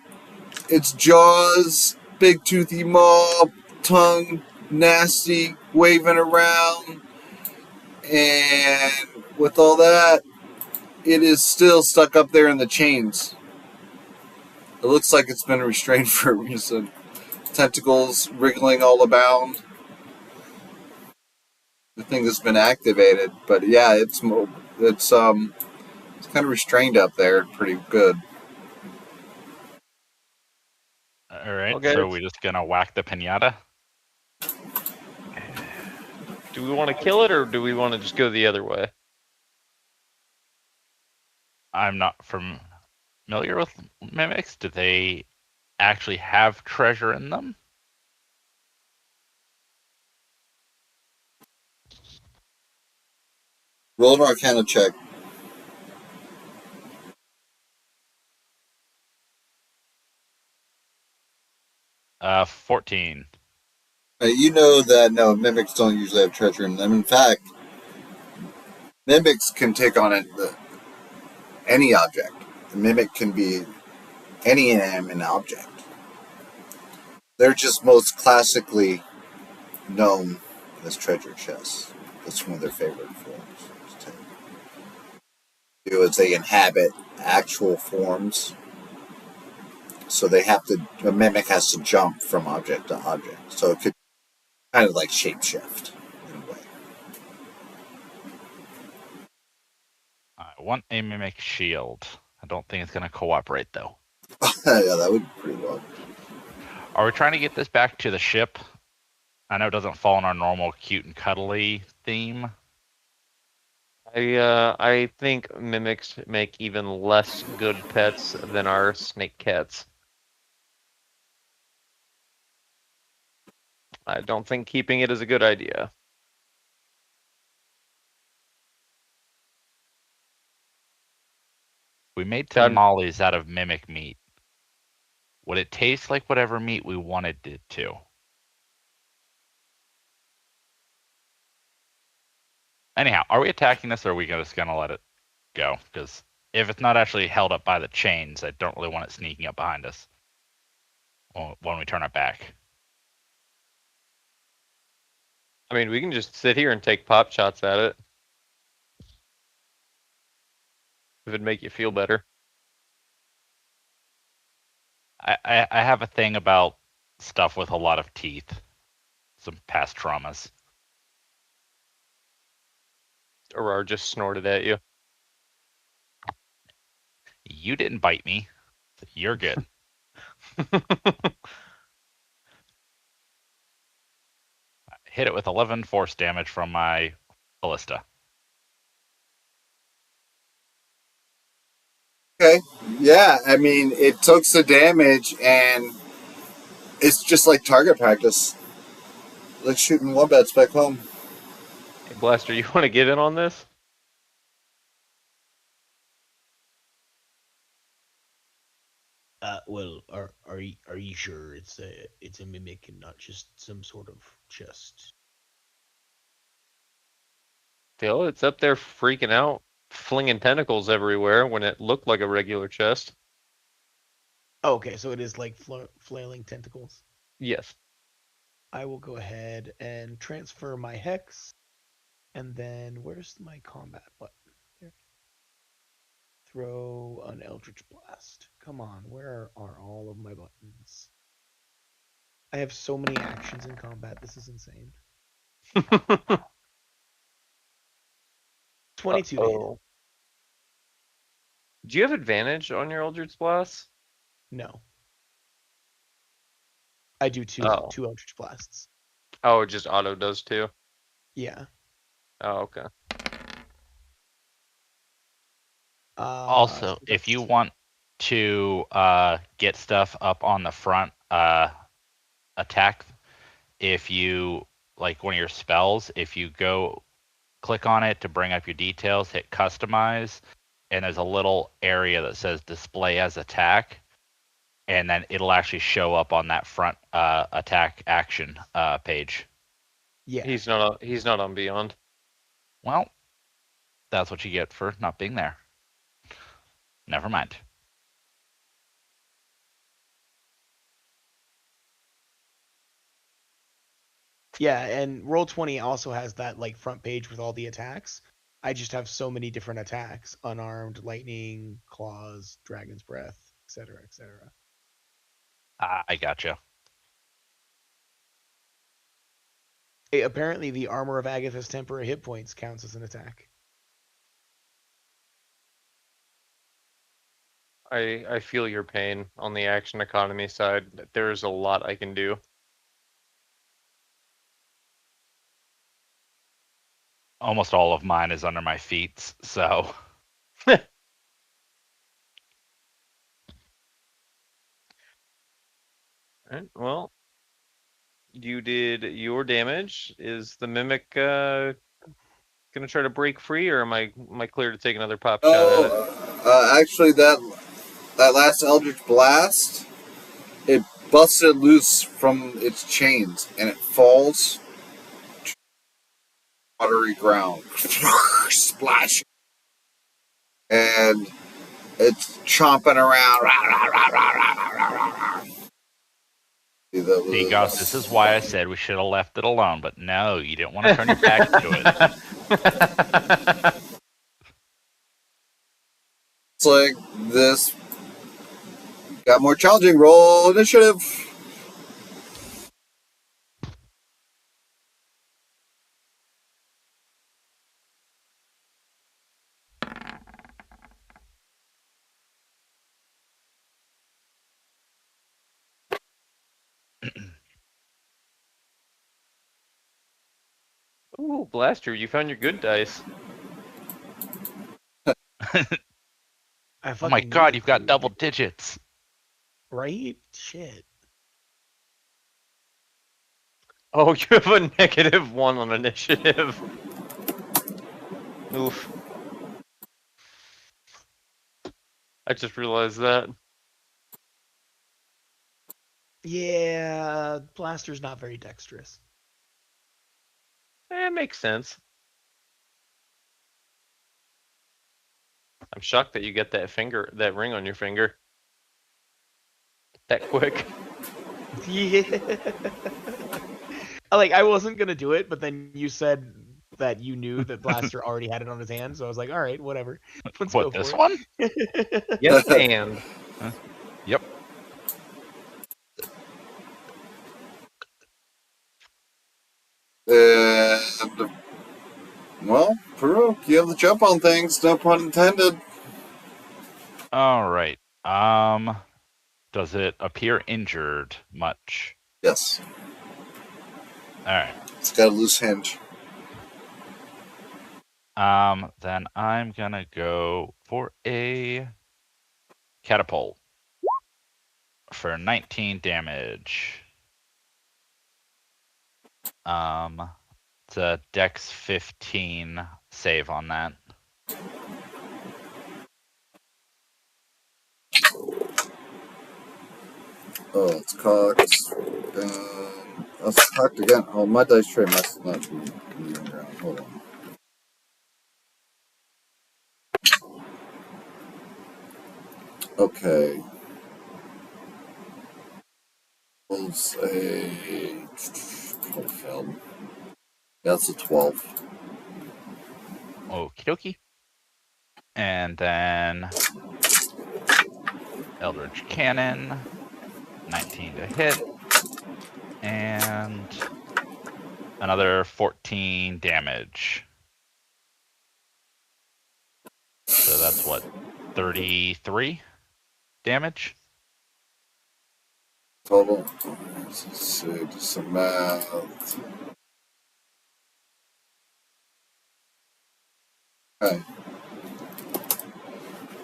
its jaws, big toothy maw, tongue, nasty, waving around, and with all that, it is still stuck up there in the chains. It looks like it's been restrained for a reason. Tentacles wriggling all about. The thing has been activated, but yeah, it's kind of restrained up there, pretty good. All right, Okay. so we're just gonna whack the pinata. Do we want to kill it or do we want to just go the other way? I'm not familiar with mimics. Do they actually have treasure in them? Roll an Arcana check. Uh, 14. You know that no, mimics don't usually have treasure in them. In fact, mimics can take on any object. A mimic can be any inanimate object. They're just most classically known as treasure chests. That's one of their favorite forms to do is they inhabit actual forms. So they have to, a mimic has to jump from object to object. So it could kind of like shapeshift in a way. I want a mimic shield. I don't think it's gonna cooperate though. Yeah, that would be pretty well. Are we trying to get this back to the ship? I know it doesn't fall in our normal cute and cuddly theme. I think mimics make even less good pets than our snake cats. I don't think keeping it is a good idea. We made God. tamales out of mimic meat. Would it taste like whatever meat we wanted it to? Anyhow, are we attacking this or are we just gonna let it go? Because if it's not actually held up by the chains, I don't really want it sneaking up behind us when we turn it back. I mean, we can just sit here and take pop shots at it. If it'd make you feel better. I have a thing about stuff with a lot of teeth. Some past traumas. Or just snorted at you. You didn't bite me. So you're good. Hit it with 11 force damage from my ballista. Okay. Yeah, I mean, it took the damage, and it's just like target practice. Like shooting wombats back home. Hey, Blaster, you want to get in on this? Well, are you sure it's a mimic and not just some sort of chest? Still, it's up there freaking out, flinging tentacles everywhere when it looked like a regular chest. Oh, okay, so it is like flailing tentacles. Yes. I will go ahead and transfer my hex, and then where's my combat button? There. Throw an Eldritch Blast. Come on, where are all of my buttons? I have so many actions in combat. This is insane. 22 to hit. Uh-oh. Do you have advantage on your Eldritch Blast? No. I do two Eldritch Blasts. Oh, it just auto does too? Yeah. Oh, okay. Also, So if you that's- want to get stuff up on the front attack, if you like one of your spells, if you go click on it to bring up your details, hit customize, and there's a little area that says display as attack, and then it'll actually show up on that front attack action page. Yeah. He's not on Beyond. Well, that's what you get for not being there. Never mind. Yeah, and Roll20 also has that like front page with all the attacks. I just have so many different attacks: unarmed, lightning, claws, dragon's breath, etc., etc. I gotcha. Apparently, the armor of Agatha's temporary hit points counts as an attack. I feel your pain on the action economy side. There's a lot I can do. Almost all of mine is under my feet, so Alright, well, you did your damage. Is the mimic gonna try to break free, or am I clear to take another pop shot at it? Actually, that last Eldritch Blast, it busted loose from its chains, and it falls to watery ground. Splash! And it's chomping around. see, Gus, this is why I said we should have left it alone. But no, you didn't want to turn your back to it. It's like this. Got more challenging. Roll initiative. Ooh, Blaster, you found your good dice. Oh my god, you've got double digits. Right? Shit. Oh, you have a -1 on initiative. Oof. I just realized that. Yeah, Blaster's not very dexterous. Makes sense. I'm shocked that you get that ring on your finger that quick. Yeah. Like, I wasn't gonna do it, but then you said that you knew that Blaster already had it on his hand, so I was like, all right, whatever. Let's go What, this for one? it. Yes, and Yep. And, well, Farouk, you have the jump on things, no pun intended. All right. Does it appear injured much? Yes. All right. It's got a loose hinge. Then I'm gonna go for a catapult for 19 damage. It's a Dex 15 save on that. Oh, it's cocked. That's cocked again. Oh, my dice tray must not be moving around. Hold on. Okay. We'll say 12 failed. That's a 12. Okie dokie. And then Eldritch Cannon, 19 to hit. And another 14 damage. So that's what, 33 damage? Total. Let's see, do some math. Okay.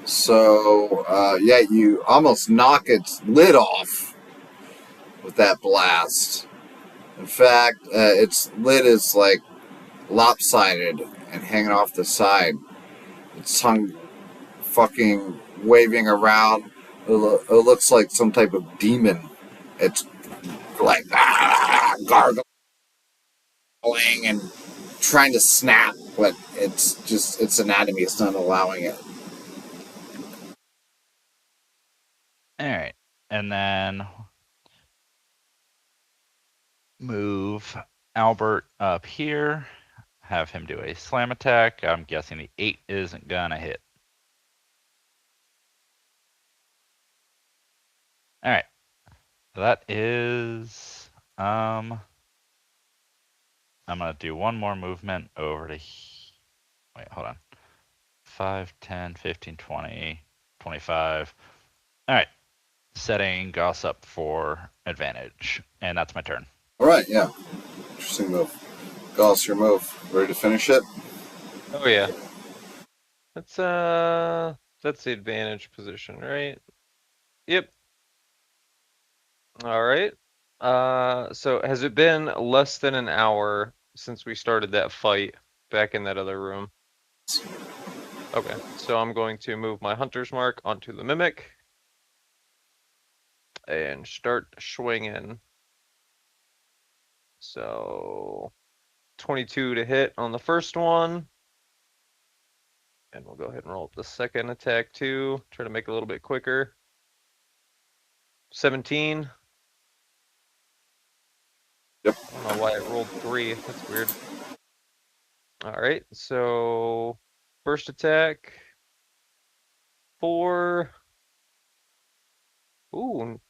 So, yeah, you almost knock its lid off with that blast. In fact, its lid is like lopsided and hanging off the side. Its tongue fucking waving around. It looks like some type of demon. It's like gargling and trying to snap, but it's just its anatomy is not allowing it. All right. And then move Albert up here. have him do a slam attack. I'm guessing the 8 isn't gonna hit. All right. That is I'm gonna do one more movement over to wait, hold on. 5, 10, 15, 20, 25. All right. Setting Goss up for advantage. And that's my turn. All right, yeah. Interesting move. Gauss, your move. Ready to finish it? Oh yeah. That's the advantage position, right? Yep. All right. So has it been less than an hour since we started that fight back in that other room? Okay, so I'm going to move my hunter's mark onto the mimic and start swinging. So 22 to hit on the first one. And we'll go ahead and roll up the second attack too. Try to make it a little bit quicker. 17. Yep. I don't know why I rolled 3. That's weird. All right, so first attack. 4. Ooh,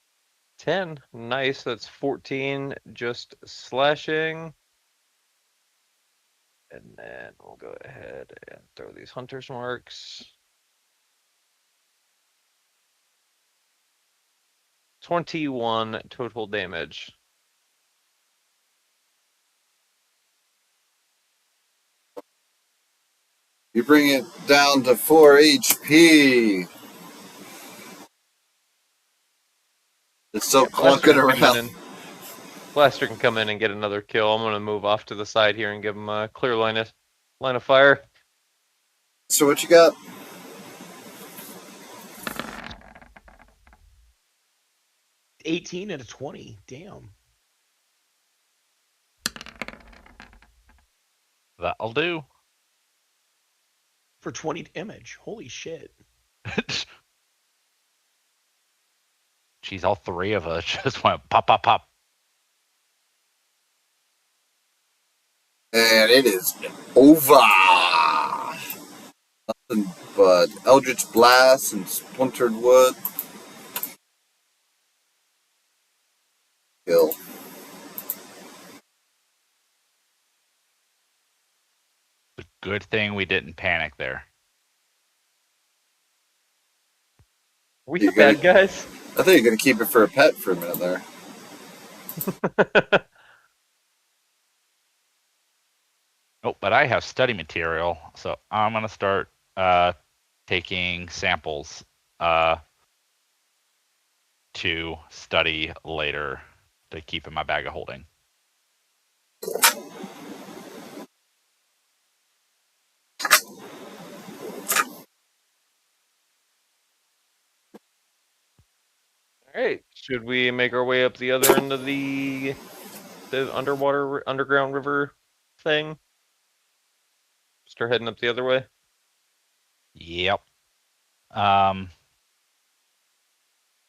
10. Nice. That's 14 just slashing. And then we'll go ahead and throw these hunter's marks. 21 total damage. You bring it down to 4 HP. It's still clunking around. Blaster can come in and get another kill. I'm gonna move off to the side here and give him a clear line of fire. So what you got? $18 and a 20. Damn. That'll do. For 20 damage. Holy shit. Jeez, all 3 of us just went pop, pop, pop. And it is over. Nothing but Eldritch Blast and Splintered Wood. Kill. Good thing we didn't panic there. We the bad guys? I thought you were going to keep it for a pet for a minute there. Oh, but I have study material, so I'm going to start taking samples to study later to keep in my bag of holding. All right. Should we make our way up the other end of the underground river thing? Start heading up the other way. Yep. I'm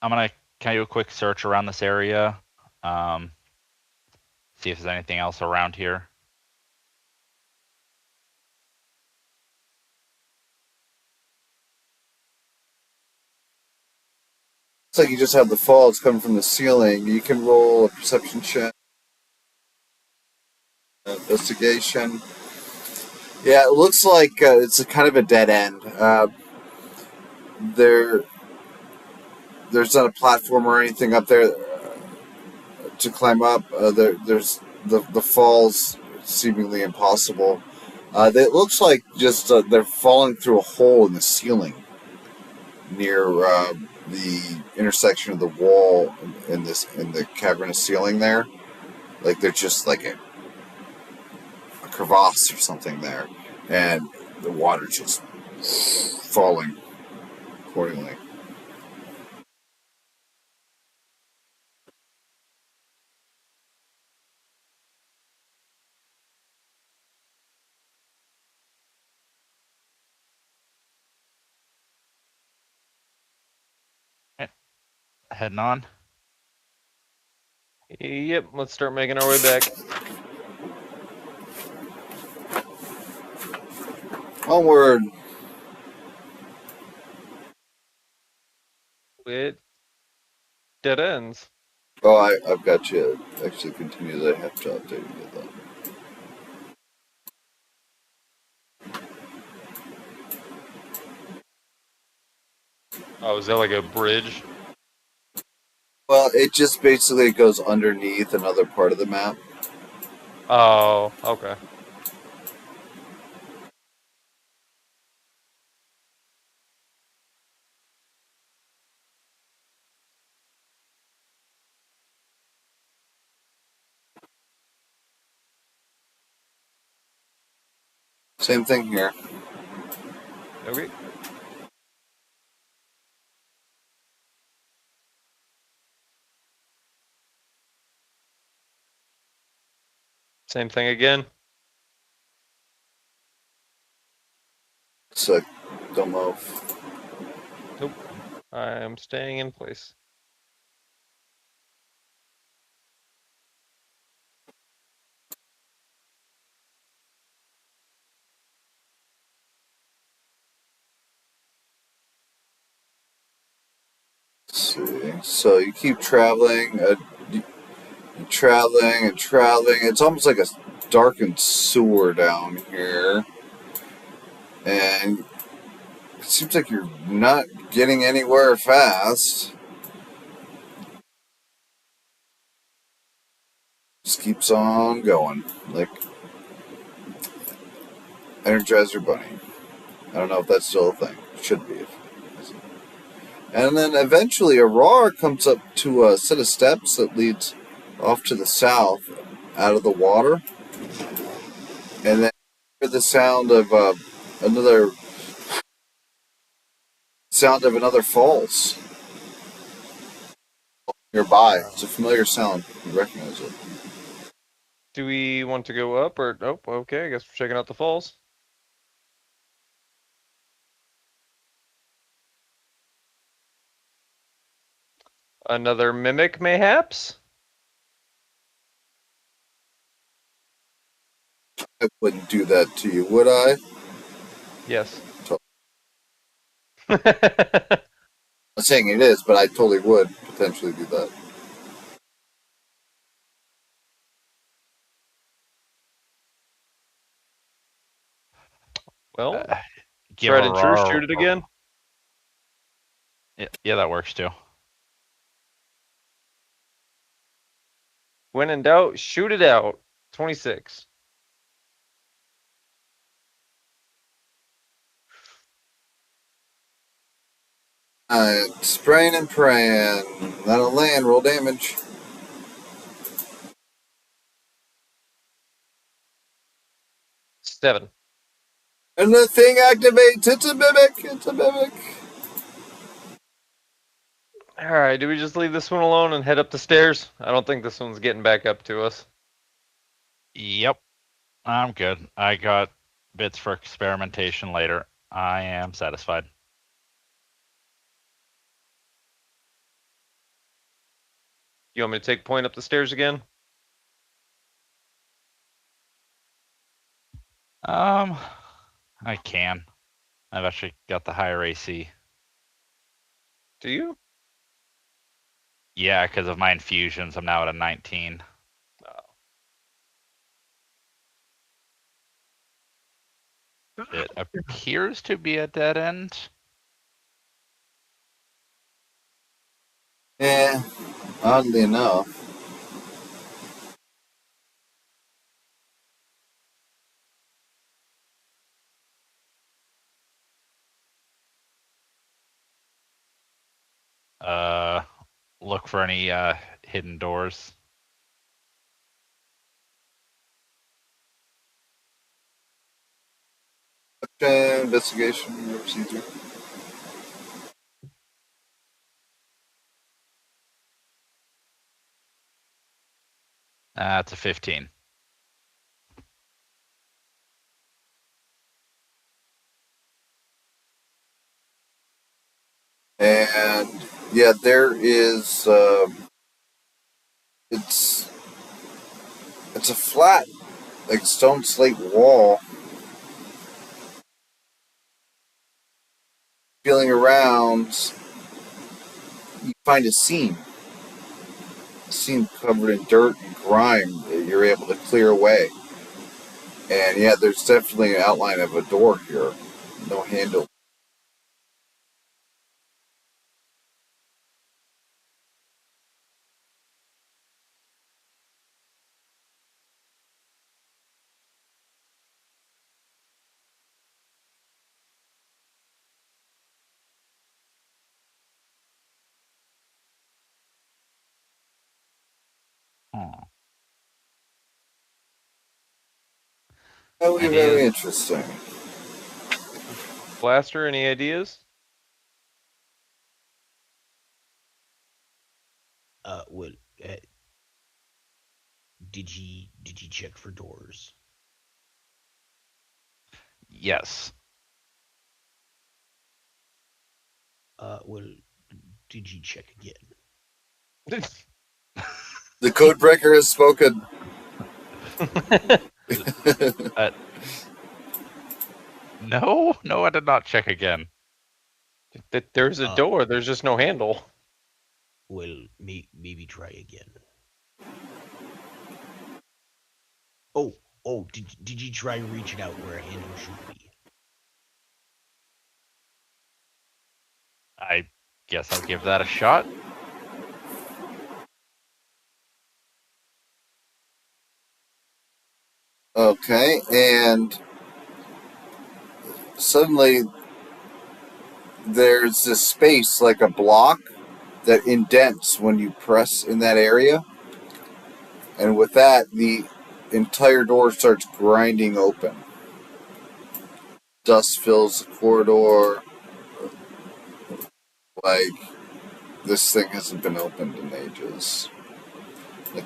gonna kind of do a quick search around this area. See if there's anything else around here. Looks like you just have the falls coming from the ceiling. You can roll a perception check. Investigation. Yeah, it looks like it's a kind of a dead end. There's not a platform or anything up there to climb up. There's the falls seemingly impossible. It looks like just they're falling through a hole in the ceiling near the intersection of the wall in the cavernous ceiling there. Like they're just like a crevasse or something there, and the water just falling accordingly. Heading on. Yep, let's start making our way back. Onward. It dead ends. Oh, I've got you. Actually, continue. I have to update you though. Oh, is that like a bridge? Well, it just basically goes underneath another part of the map. Oh, okay. Same thing here. Okay. Same thing again. So, don't move. Nope. I am staying in place. Let's see. So you keep traveling, traveling and traveling. It's almost like a darkened sewer down here, and it seems like you're not getting anywhere fast. Just keeps on going, like Energizer Bunny. I don't know if that's still a thing. It should be. And then eventually a roar comes up to a set of steps that leads off to the south out of the water. And then you hear the another sound of another falls nearby. It's a familiar sound. You recognize it. Do we want to go up or nope? Okay, I guess we're checking out the falls. Another mimic, mayhaps? I wouldn't do that to you, would I? Yes. I'm not saying it is, but I totally would potentially do that. Well, Give tried a and true, roar. shoot it again. Yeah, that works too. When in doubt, shoot it out. 26. Spraying and praying. That'll land, roll damage. 7. And the thing activates. It's a mimic. It's a mimic. Alright, do we just leave this one alone and head up the stairs? I don't think this one's getting back up to us. Yep, I'm good. I got bits for experimentation later. I am satisfied. You want me to take point up the stairs again? I can. I've actually got the higher AC. Do you? Yeah, because of my infusions, I'm now at a 19. It appears to be a dead end. Yeah, oddly enough. Look for any hidden doors. Investigation, whatever procedure. It's a 15. And yeah, there is. It's a flat, like stone slate wall. Feeling around, you find a seam. A seam covered in dirt and grime that you're able to clear away. And yeah, there's definitely an outline of a door here. No handle. Hmm. That would be Ideas? very interesting. Blaster, any ideas? Well, did ye check for doors? Yes. Well, did ye check again? The codebreaker has spoken. No, I did not check again. There's a door. There's just no handle. Well, maybe try again. Oh, did you try reaching out where a handle should be? I guess I'll give that a shot. Okay, and suddenly there's this space like a block that indents when you press in that area. And with that, the entire door starts grinding open. Dust fills the corridor. Like, this thing hasn't been opened in ages. Like,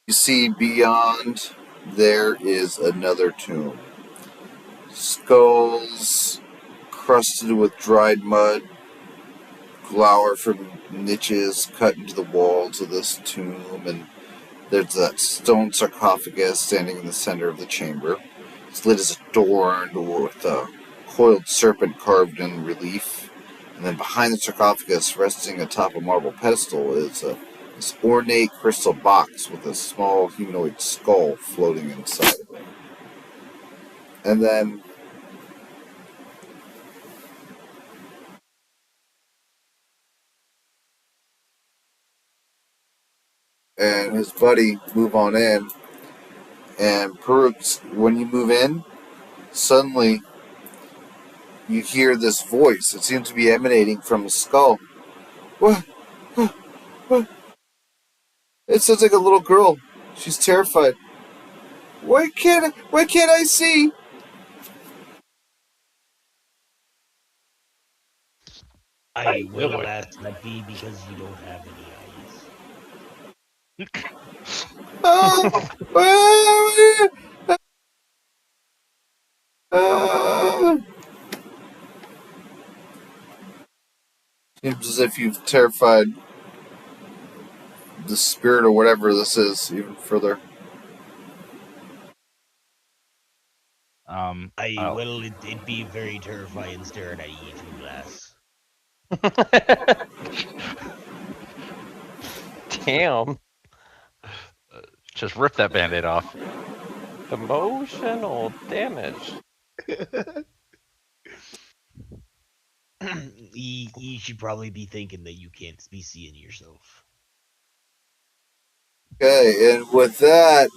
you see beyond, there is another tomb. Skulls crusted with dried mud glower from niches cut into the walls of this tomb, and there's that stone sarcophagus standing in the center of the chamber. Its lid is adorned with a coiled serpent carved in relief. And then behind the sarcophagus, resting atop a marble pedestal, is this ornate crystal box with a small humanoid skull floating inside of it. And then and his buddy move on in. And Peruk's, when you move in, suddenly you hear this voice. It seems to be emanating from the skull. What? What? It sounds like a little girl. She's terrified. Why can't I see? Well, that be because you don't have any eyes. Ah, ah. Seems as if you've terrified the spirit or whatever this is even further. Well, it'd be very terrifying staring at you two lass. Damn. Just rip that band-aid off. Emotional damage. You should probably be thinking that you can't be seeing yourself. Okay, and with that,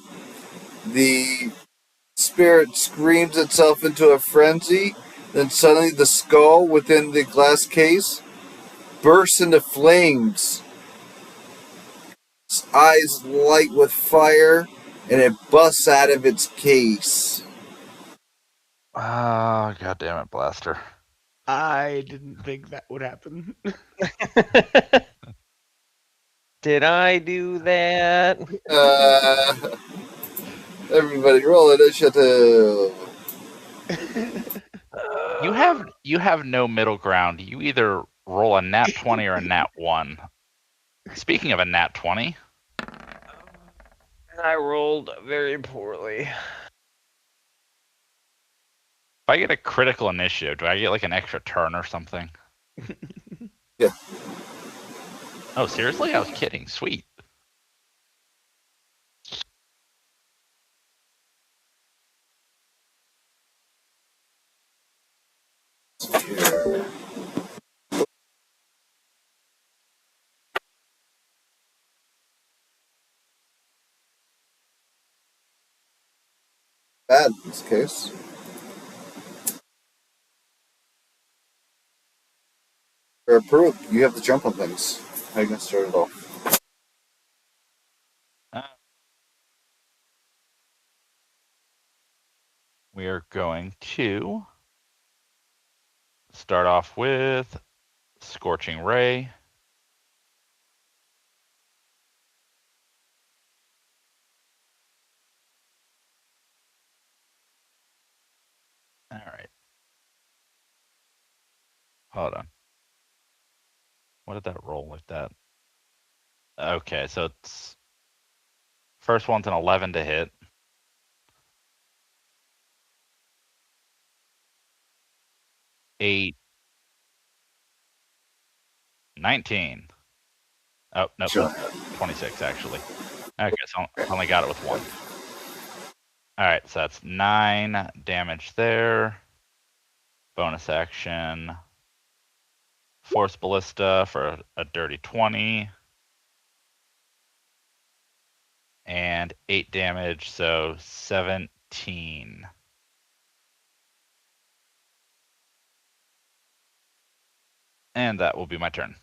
the spirit screams itself into a frenzy. Then suddenly the skull within the glass case bursts into flames. Its eyes light with fire, and it busts out of its case. Ah, God damn it, Blaster. I didn't think that would happen. Did I do that? Everybody roll initiative. You have no middle ground. You either roll a nat 20 or a nat 1. Speaking of a nat 20, I rolled very poorly. If I get a critical initiative, do I get like an extra turn or something? Yeah. Oh, seriously? I was kidding. Sweet. Here. Bad in this case. Peru, you have the jump on things. How are you gonna start it off? We are going to start off with Scorching Ray. All right. Hold on. What did that roll like that? Okay, so it's first one's an 11 to hit. Eight. 19. Oh, nope, Sure. that's 26 actually. Okay, so I only got it with one. All right, so that's 9 damage there. Bonus action. Force Ballista for a dirty 20. And 8 damage, so 17. And that will be my turn.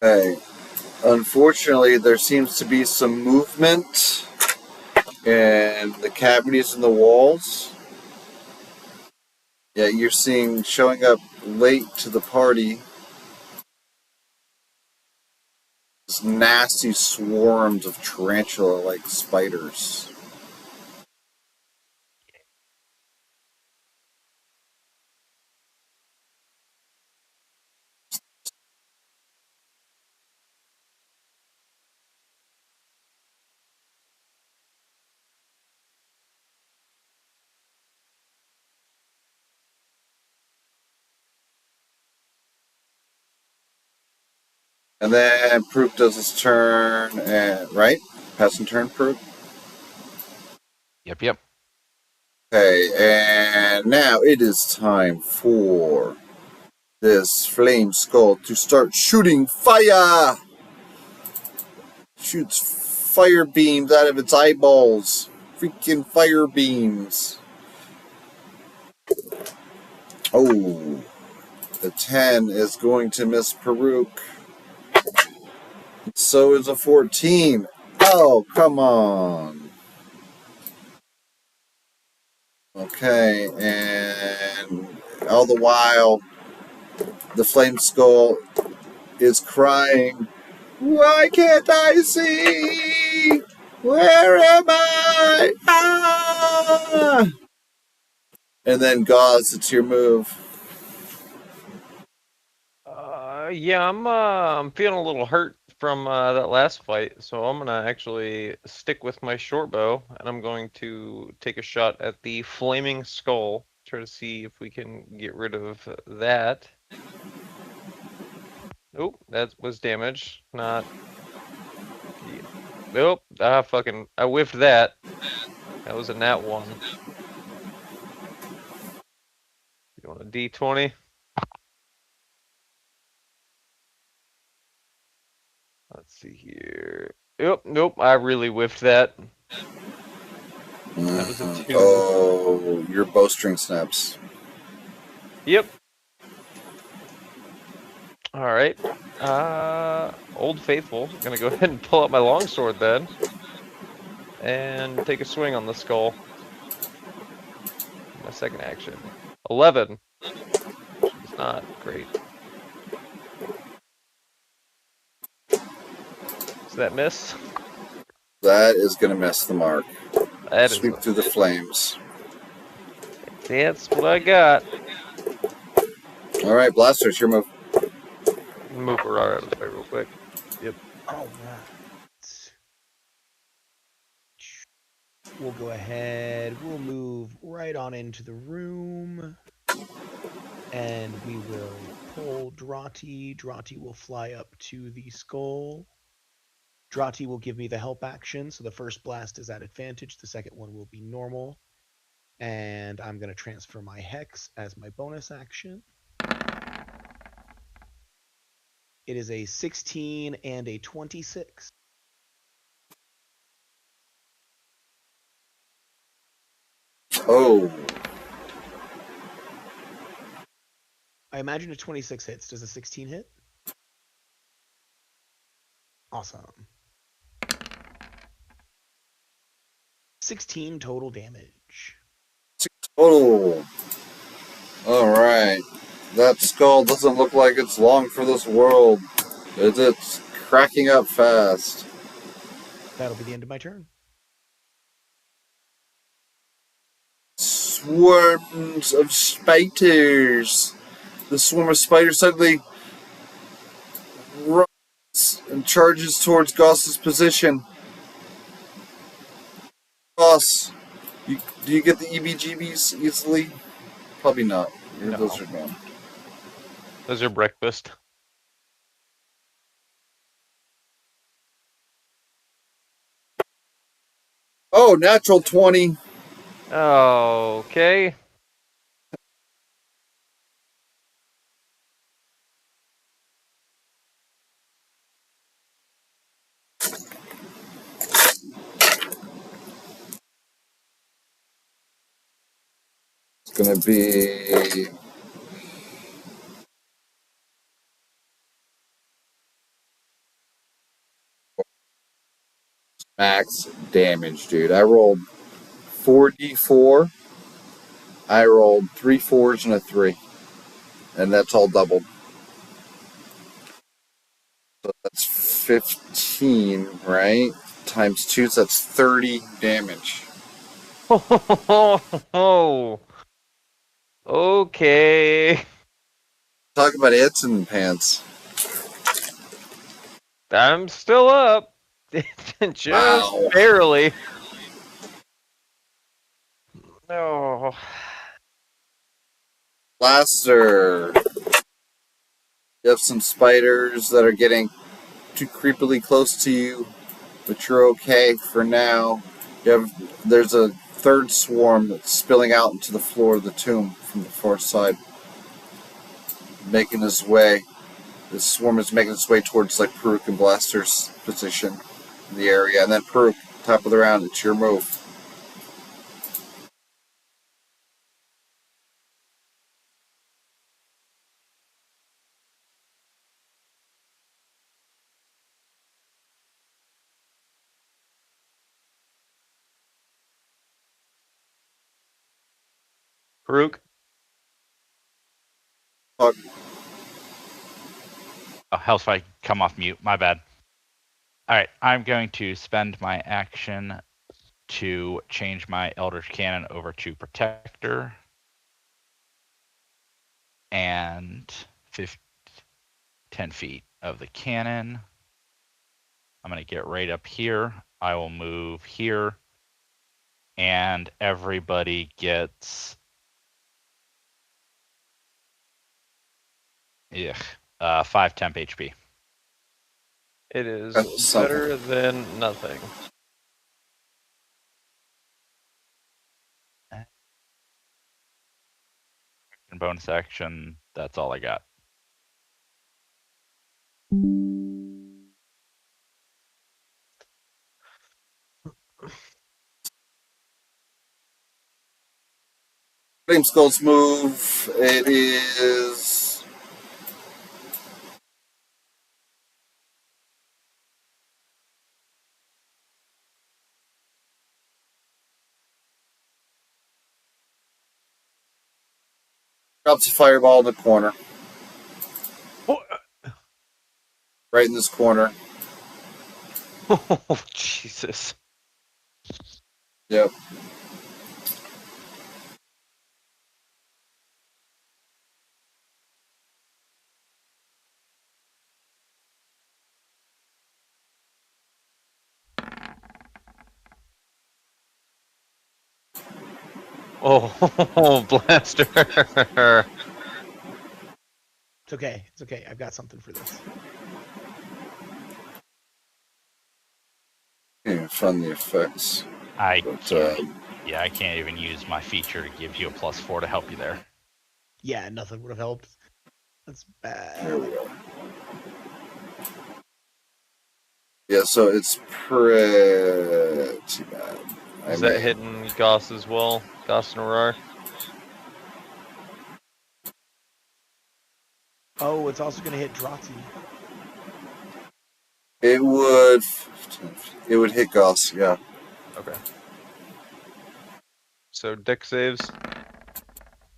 Okay. Unfortunately, there seems to be some movement in the cavities in the walls. Yeah, you're seeing showing up late to the party these nasty swarms of tarantula-like spiders. And then Proop does his turn, and right? Passing turn, Proop? Yep. Okay, and now it is time for this flame skull to start shooting fire! Shoots fire beams out of its eyeballs. Freaking fire beams. Oh, the 10 is going to miss Peruk. So is a 14. Oh, come on. Okay, and all the while, the flame skull is crying, "Why can't I see? Where am I? Ah!" And then Gauze, it's your move. Yeah, I'm feeling a little hurt from that last fight, so I'm gonna actually stick with my short bow, and I'm going to take a shot at the flaming skull. Try to see if we can get rid of that. Oh, that was damage. Not. Yeah. Nope. Fucking. I whiffed that. That was a nat 1. You want a D20? Let's see here. Yep. Nope. I really whiffed that. That was a 2. Oh, your bowstring snaps. Yep. All right. Old Faithful. Gonna go ahead and pull out my longsword then, and take a swing on the skull. My second action. 11. It's not great. Does that miss? That is going to miss the mark. That Sweep is. through the flames. That's what I got. All right, Blaster, it's your move. Move her out of the way real quick. Yep. All right. We'll go ahead. We'll move right on into the room. And we will pull Drati. Drati will fly up to the skull. Drati will give me the help action. So the first blast is at advantage. The second one will be normal. And I'm going to transfer my Hex as my bonus action. It is a 16 and a 26. Oh, I imagine a 26 hits. Does a 16 hit? Awesome. 16 total damage. total. All right. That skull doesn't look like it's long for this world. It's cracking up fast. That'll be the end of my turn. Swarms of spiders. The swarm of spiders suddenly runs and charges towards Goss's position. Goss, do you get the EBGBs easily? Probably not. Those No. are gone. Those are breakfast. Oh, natural 20. Okay. It's going to be max damage, dude. I rolled 4d4. I rolled 3 4s and a 3. And that's all doubled. So that's 15, right? Times 2, so that's 30 damage. Oh. Okay. Talk about hits and pants. I'm still up. Just Wow. barely. Oh. Blaster. You have some spiders that are getting too creepily close to you, but you're okay for now. There's a third swarm that's spilling out into the floor of the tomb from the far side, making his way. This swarm is making its way towards like Peruk and Blaster's position in the area, and then Peruk, top of the round, it's your move. Farouk. Fuck. Oh, hell's if I come off mute. My bad. All right, I'm going to spend my action to change my Eldritch Cannon over to Protector. And 10 feet of the cannon. I'm going to get right up here. I will move here. And everybody gets 5 temp HP. It is That's something. better than nothing. And bonus action, that's all I got. Flame Skull's move. It is drops a fireball in the corner, right in this corner. Oh, Jesus. Yep. Oh, blaster. It's okay. It's okay. I've got something for this. Can't even find the effects. I But, can't. Yeah, I can't even use my feature to give you a +4 to help you there. Yeah, nothing would have helped. That's There bad. we go. Yeah, so it's pretty bad. Is that hitting Goss as well? Goss and Arar? Oh, it's also going to hit Drotty. It would hit Goss, yeah. Okay. So deck saves.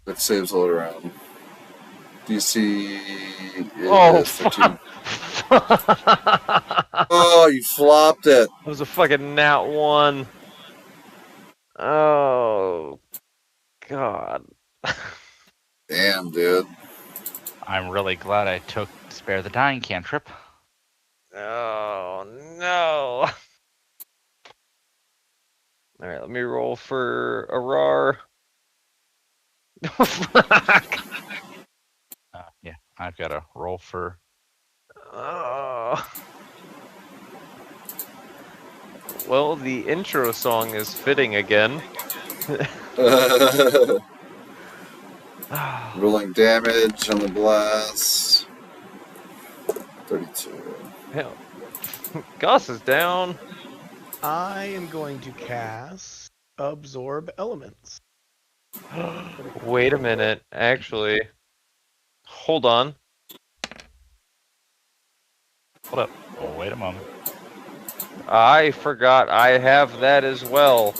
It saves all around. DC Oh, is 13. that Oh, you flopped it. was a fucking nat 1. Oh, God. Damn, dude. I'm really glad I took Spare the Dying cantrip. Oh, no. All right, let me roll for Arar. Fuck. Yeah, I've got to roll for. Oh. Well, the intro song is fitting again. Rolling damage on the blast. 32. Hell, Gus is down. I am going to cast Absorb Elements. Wait a minute. Actually, hold on. Hold up. Oh, wait a moment. I forgot I have that as well.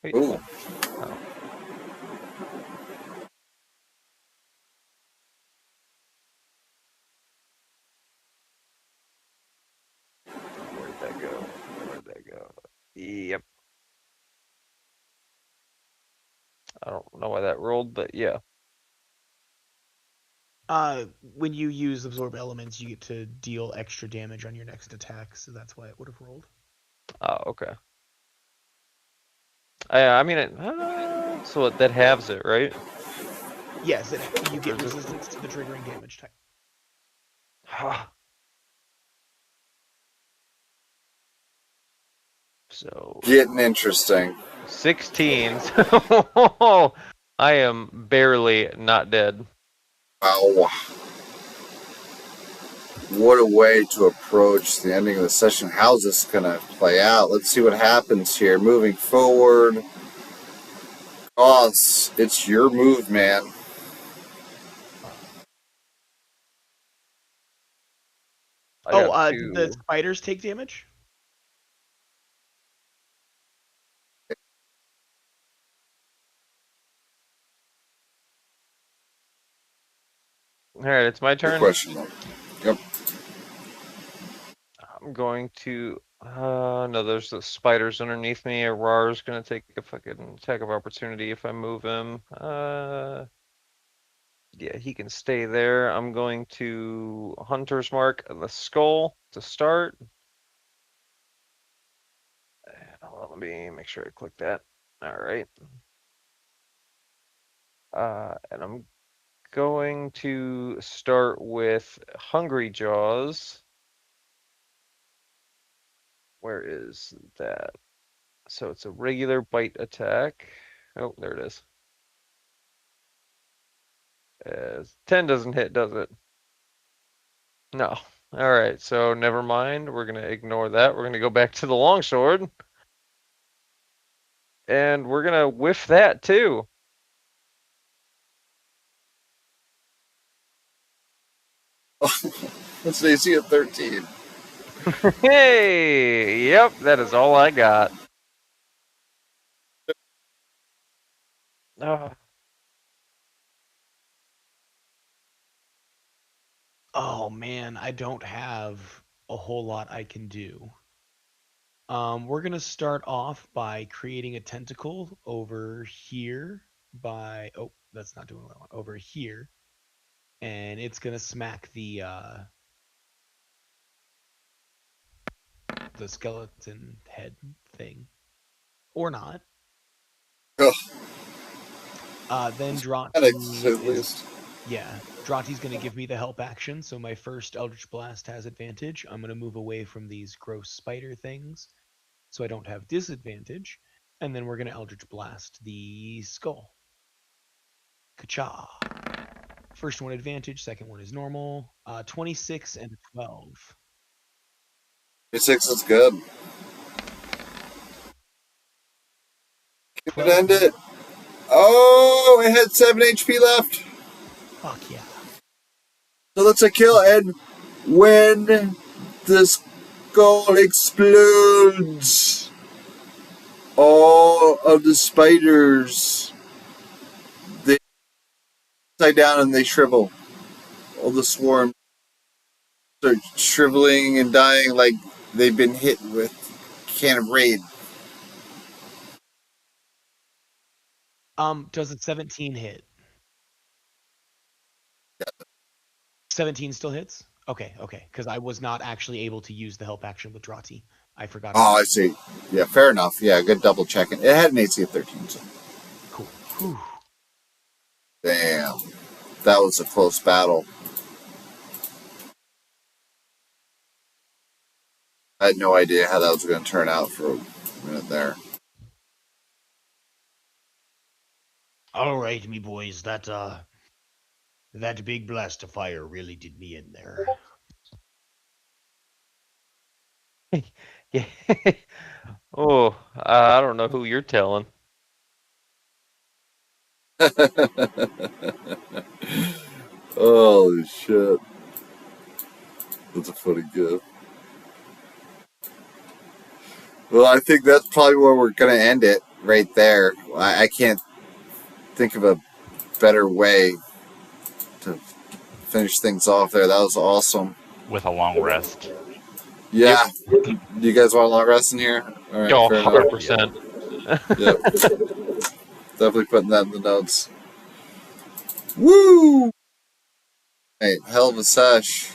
Wait, Ooh. oh. Where did that go? Where did that go? Yep. I don't know why that rolled, but yeah. When you use Absorb Elements, you get to deal extra damage on your next attack, so that's why it would have rolled. Oh, okay. I mean, so that halves it, right? Yes, you get Or is it- resistance to the triggering damage type. So Getting interesting. 16. I am barely not dead. Wow. What a way to approach the ending of the session. How's this going to play out? Let's see what happens here. Moving forward. Goss, it's your move, man. I got Did the two. spiders take damage? All right, it's my Good turn. question, though. Yep. I'm going to. No, there's the spiders underneath me. Arar's gonna take a fucking attack of opportunity if I move him. Yeah, he can stay there. I'm going to Hunter's Mark the skull to start. Hold on, let me make sure I click that. All right. And I'm going to start with Hungry Jaws. Where is that? So it's a regular bite attack. Oh, there it is. 10 doesn't hit, does it? No. All right, so never mind. We're going to ignore that. We're going to go back to the longsword. And we're going to whiff that too. That's an AC of 13. Hey, yep, that is all I got. Uh, Oh man, I don't have a whole lot I can do. We're gonna start off by creating a tentacle over here by that's not doing what I want. Over here. And it's gonna smack the the skeleton head thing, or not. Ugh. Then Drati At least. Drati's going to give me the help action, so my first Eldritch Blast has advantage. I'm going to move away from these gross spider things, so I don't have disadvantage, and then we're going to Eldritch Blast the skull. Ka-cha! First one advantage, second one is normal. 26 and 12. 6 is good. Can it end it? Oh, it had 7 HP left. Fuck yeah. So that's a kill, and when the skull explodes, all of the spiders, they upside down and they shrivel. All the swarm start shriveling and dying like they've been hit with a can of Raid. Does it 17 hit? 17 still hits? Okay, because I was not actually able to use the help action with Drati. I forgot. Oh, I see. Yeah, fair enough. Yeah, good double checking. It had an AC of 13, so. Cool. Whew. Damn. That was a close battle. I had no idea how that was going to turn out for a minute there. All right, me boys, that big blast of fire really did me in there. Yeah. Oh, I don't know who you're telling. Holy shit. That's a funny gift. Well, I think that's probably where we're going to end it, right there. I can't think of a better way to finish things off there. That was awesome. With a long rest. Yeah. Do you guys want a long rest in here? All right, Oh, fair enough. 100%. Yep. Definitely putting that in the notes. Woo! Hey, hell of a sesh.